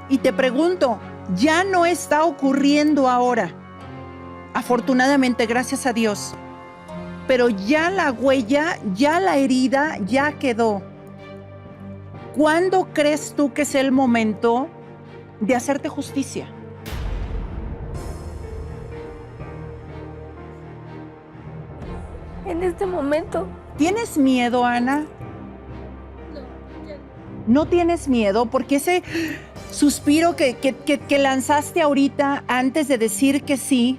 Y te pregunto, ya no está ocurriendo ahora. Afortunadamente, gracias a Dios. Pero ya la huella, ya la herida, ya quedó. ¿Cuándo crees tú que es el momento de hacerte justicia? En este momento. ¿Tienes miedo, Ana? ¿No tienes miedo? Porque ese suspiro que lanzaste ahorita antes de decir que sí,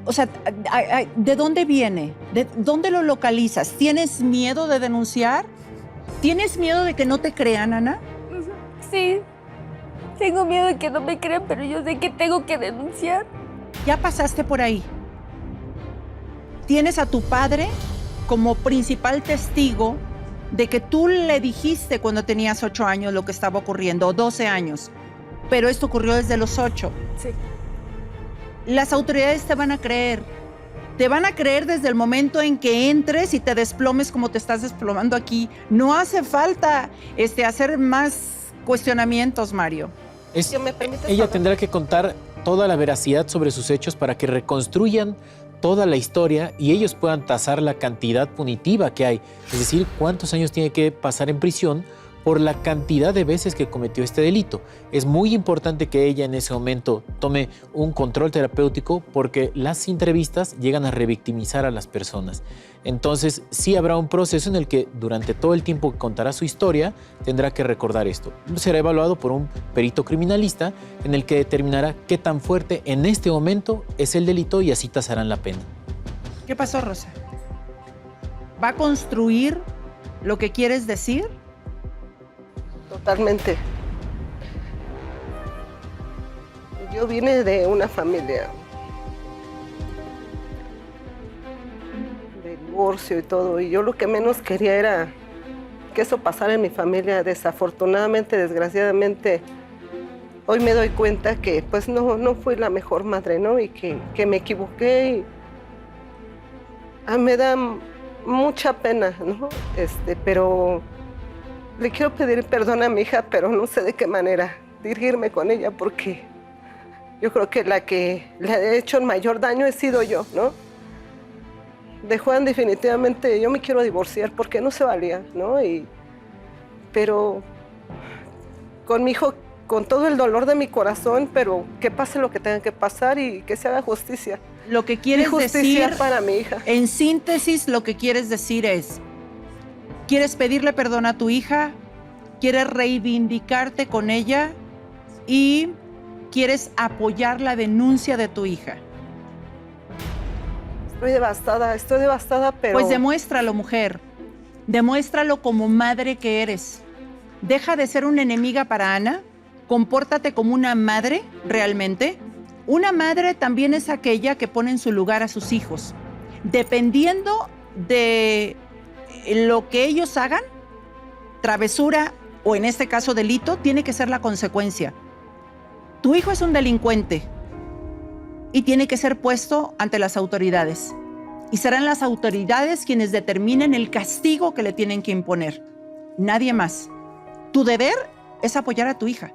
o sea, ¿de dónde viene? ¿De dónde lo localizas? ¿Tienes miedo de denunciar? ¿Tienes miedo de que no te crean, Ana? Sí. Tengo miedo de que no me crean, pero yo sé que tengo que denunciar. Ya pasaste por ahí. Tienes a tu padre como principal testigo de que tú le dijiste cuando tenías 8 años lo que estaba ocurriendo, o 12 años. Pero esto ocurrió desde los 8. Sí. Las autoridades te van a creer. Te van a creer desde el momento en que entres y te desplomes como te estás desplomando aquí. No hace falta hacer más cuestionamientos, Mario. Si me permites Ella hablar. tendrá que contar toda la veracidad sobre sus hechos para que reconstruyan toda la historia y ellos puedan tasar la cantidad punitiva que hay. Es decir, cuántos años tiene que pasar en prisión por la cantidad de veces que cometió este delito. Es muy importante que ella en ese momento tome un control terapéutico porque las entrevistas llegan a revictimizar a las personas. Entonces, sí habrá un proceso en el que durante todo el tiempo que contará su historia tendrá que recordar esto. Será evaluado por un perito criminalista en el que determinará qué tan fuerte en este momento es el delito y así tasarán la pena. ¿Qué pasó, Rosa? ¿Va a construir lo que quieres decir? Totalmente. Yo vine de una familia de divorcio y todo, y yo lo que menos quería era que eso pasara en mi familia. Desafortunadamente, desgraciadamente, hoy me doy cuenta que pues no fui la mejor madre, ¿no? Y que me equivoqué y me da mucha pena, ¿no? Pero le quiero pedir perdón a mi hija, pero no sé de qué manera dirigirme con ella, porque yo creo que la que le ha hecho el mayor daño he sido yo, ¿no? De Juan, definitivamente, yo me quiero divorciar porque no se valía, ¿no? Pero con mi hijo, con todo el dolor de mi corazón, pero que pase lo que tenga que pasar y que se haga justicia. Lo que quieres justicia decir, para mi hija. En síntesis, lo que quieres decir es, ¿quieres pedirle perdón a tu hija? ¿Quieres reivindicarte con ella? ¿Y quieres apoyar la denuncia de tu hija? Estoy devastada, pero... Pues demuéstralo, mujer. Demuéstralo como madre que eres. Deja de ser una enemiga para Ana. Compórtate como una madre, realmente. Una madre también es aquella que pone en su lugar a sus hijos. Dependiendo de lo que ellos hagan, travesura o en este caso delito, tiene que ser la consecuencia. Tu hijo es un delincuente y tiene que ser puesto ante las autoridades. Y serán las autoridades quienes determinen el castigo que le tienen que imponer. Nadie más. Tu deber es apoyar a tu hija,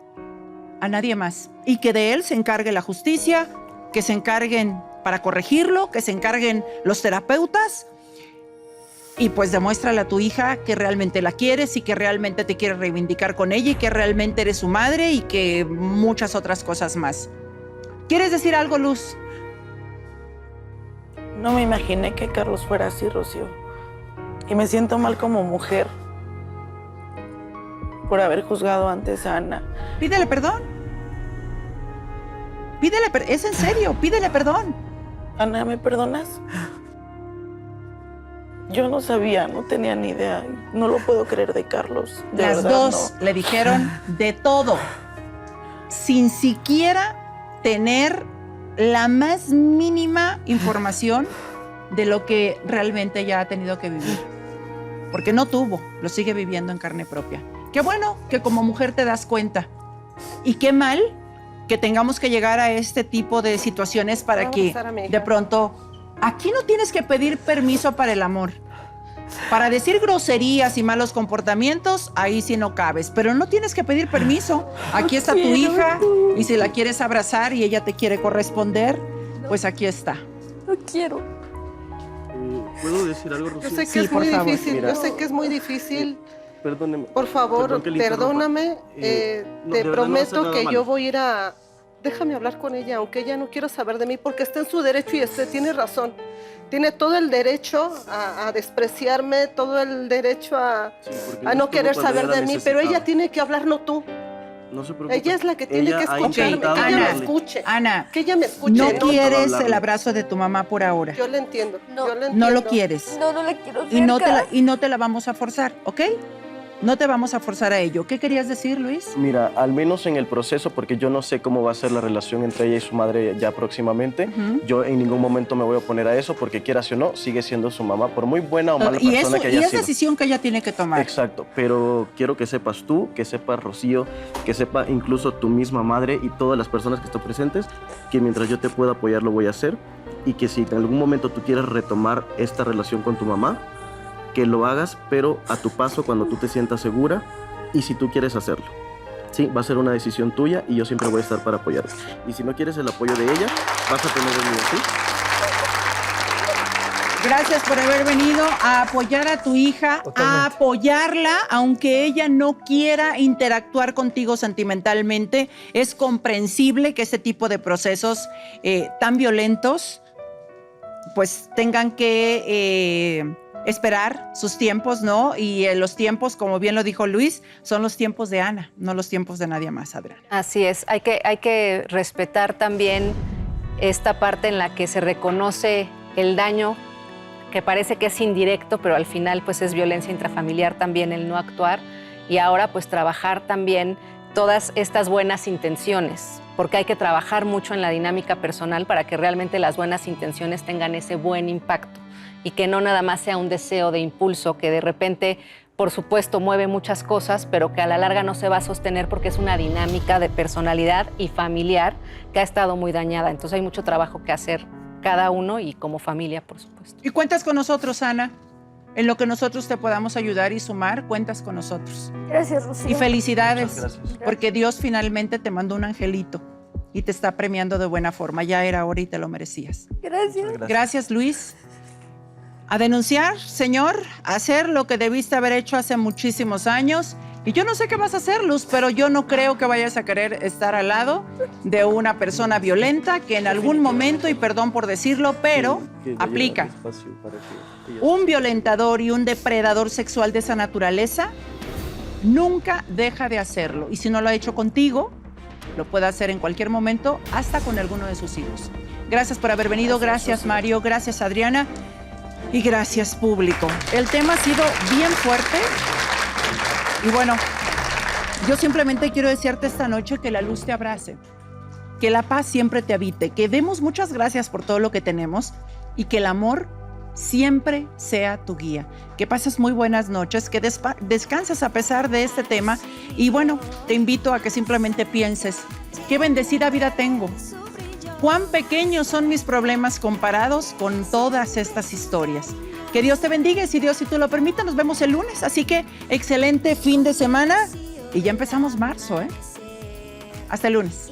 a nadie más. Y que de él se encargue la justicia, que se encarguen para corregirlo, que se encarguen los terapeutas. Y pues demuéstrale a tu hija que realmente la quieres y que realmente te quieres reivindicar con ella y que realmente eres su madre y que muchas otras cosas más. ¿Quieres decir algo, Luz? No me imaginé que Carlos fuera así, Rocío. Y me siento mal como mujer por haber juzgado antes a Ana. Pídele perdón. Pídele perdón. Es en serio, pídele perdón. Ana, ¿me perdonas? Yo no sabía, no tenía ni idea. No lo puedo creer de Carlos. De Las verdad, dos no. le dijeron de todo, sin siquiera tener la más mínima información de lo que realmente ella ha tenido que vivir. Porque no tuvo, lo sigue viviendo en carne propia. Qué bueno que como mujer te das cuenta. Y qué mal que tengamos que llegar a este tipo de situaciones para que de pronto... Aquí no tienes que pedir permiso para el amor. Para decir groserías y malos comportamientos, ahí sí no cabes. Pero no tienes que pedir permiso. Aquí está tu hija y si la quieres abrazar y ella te quiere corresponder, pues aquí está. No quiero. ¿Puedo decir algo, Rocío? Yo sé que Sí, es por muy favor. difícil, Mira. yo sé que es muy difícil. Perdóneme. Por favor, Perdón que le interrumpa. perdóname. No, Te de verdad no prometo hace nada que malo. yo voy a ir a... Déjame hablar con ella, aunque ella no quiera saber de mí, porque está en su derecho y tiene razón. Tiene todo el derecho a despreciarme, todo el derecho a no querer saber de mí, pero ella tiene que hablar, no tú. No se preocupe. Ella es la que tiene que ha escucharme, intentado que ella me hablarle. escuche. Ana, Que ella me escuche. no intentado quieres hablarle. el abrazo de tu mamá por ahora. Yo le entiendo, No. yo le entiendo. No lo quieres. No, no la quiero Y cerca. no te la vamos a forzar, ¿ok? No te vamos a forzar a ello. ¿Qué querías decir, Luis? Mira, al menos en el proceso, porque yo no sé cómo va a ser la relación entre ella y su madre ya próximamente, yo en ningún momento me voy a oponer a eso, porque quieras o no, sigue siendo su mamá, por muy buena o mala Y persona eso, que y haya es sido. decisión que ella tiene que tomar. Exacto, pero quiero que sepas tú, que sepa Rocío, que sepa incluso tu misma madre y todas las personas que están presentes, que mientras yo te pueda apoyar lo voy a hacer, y que si en algún momento tú quieres retomar esta relación con tu mamá, que lo hagas, pero a tu paso, cuando tú te sientas segura y si tú quieres hacerlo. Sí, va a ser una decisión tuya y yo siempre voy a estar para apoyarte. Y si no quieres el apoyo de ella, vas a tener el mío, ¿sí? Gracias por haber venido a apoyar a tu hija, a apoyarla, aunque ella no quiera interactuar contigo sentimentalmente. Es comprensible que este tipo de procesos tan violentos pues tengan que esperar sus tiempos, ¿no? Y los tiempos, como bien lo dijo Luis, son los tiempos de Ana, no los tiempos de nadie más, Adriana. Así es, hay que respetar también esta parte en la que se reconoce el daño, que parece que es indirecto, pero al final pues es violencia intrafamiliar también el no actuar, y ahora pues trabajar también todas estas buenas intenciones, porque hay que trabajar mucho en la dinámica personal para que realmente las buenas intenciones tengan ese buen impacto y que no nada más sea un deseo de impulso que de repente, por supuesto, mueve muchas cosas, pero que a la larga no se va a sostener porque es una dinámica de personalidad y familiar que ha estado muy dañada. Entonces hay mucho trabajo que hacer cada uno y como familia, por supuesto. Y cuentas con nosotros, Ana. En lo que nosotros te podamos ayudar y sumar, cuentas con nosotros. Gracias, Rocío. Y felicidades, Muchas gracias. porque Dios finalmente te mandó un angelito y te está premiando de buena forma. Ya era hora y te lo merecías. Gracias. Gracias, Luis. A denunciar, señor, a hacer lo que debiste haber hecho hace muchísimos años. Y yo no sé qué vas a hacer, Luz, pero yo no creo que vayas a querer estar al lado de una persona violenta que en algún momento, y perdón por decirlo, pero aplica. Un violentador y un depredador sexual de esa naturaleza nunca deja de hacerlo. Y si no lo ha hecho contigo, lo puede hacer en cualquier momento, hasta con alguno de sus hijos. Gracias por haber venido. Gracias, Mario. Gracias, Adriana. Y gracias, público. El tema ha sido bien fuerte. Y bueno, yo simplemente quiero decirte esta noche que la luz te abrace, que la paz siempre te habite, que demos muchas gracias por todo lo que tenemos y que el amor siempre sea tu guía. Que pases muy buenas noches, que descanses a pesar de este tema. Y bueno, te invito a que simplemente pienses, qué bendecida vida tengo. Cuán pequeños son mis problemas comparados con todas estas historias. Que Dios te bendiga y si Dios, si tú lo permites, nos vemos el lunes. Así que excelente fin de semana y ya empezamos marzo, ¿eh? Hasta el lunes.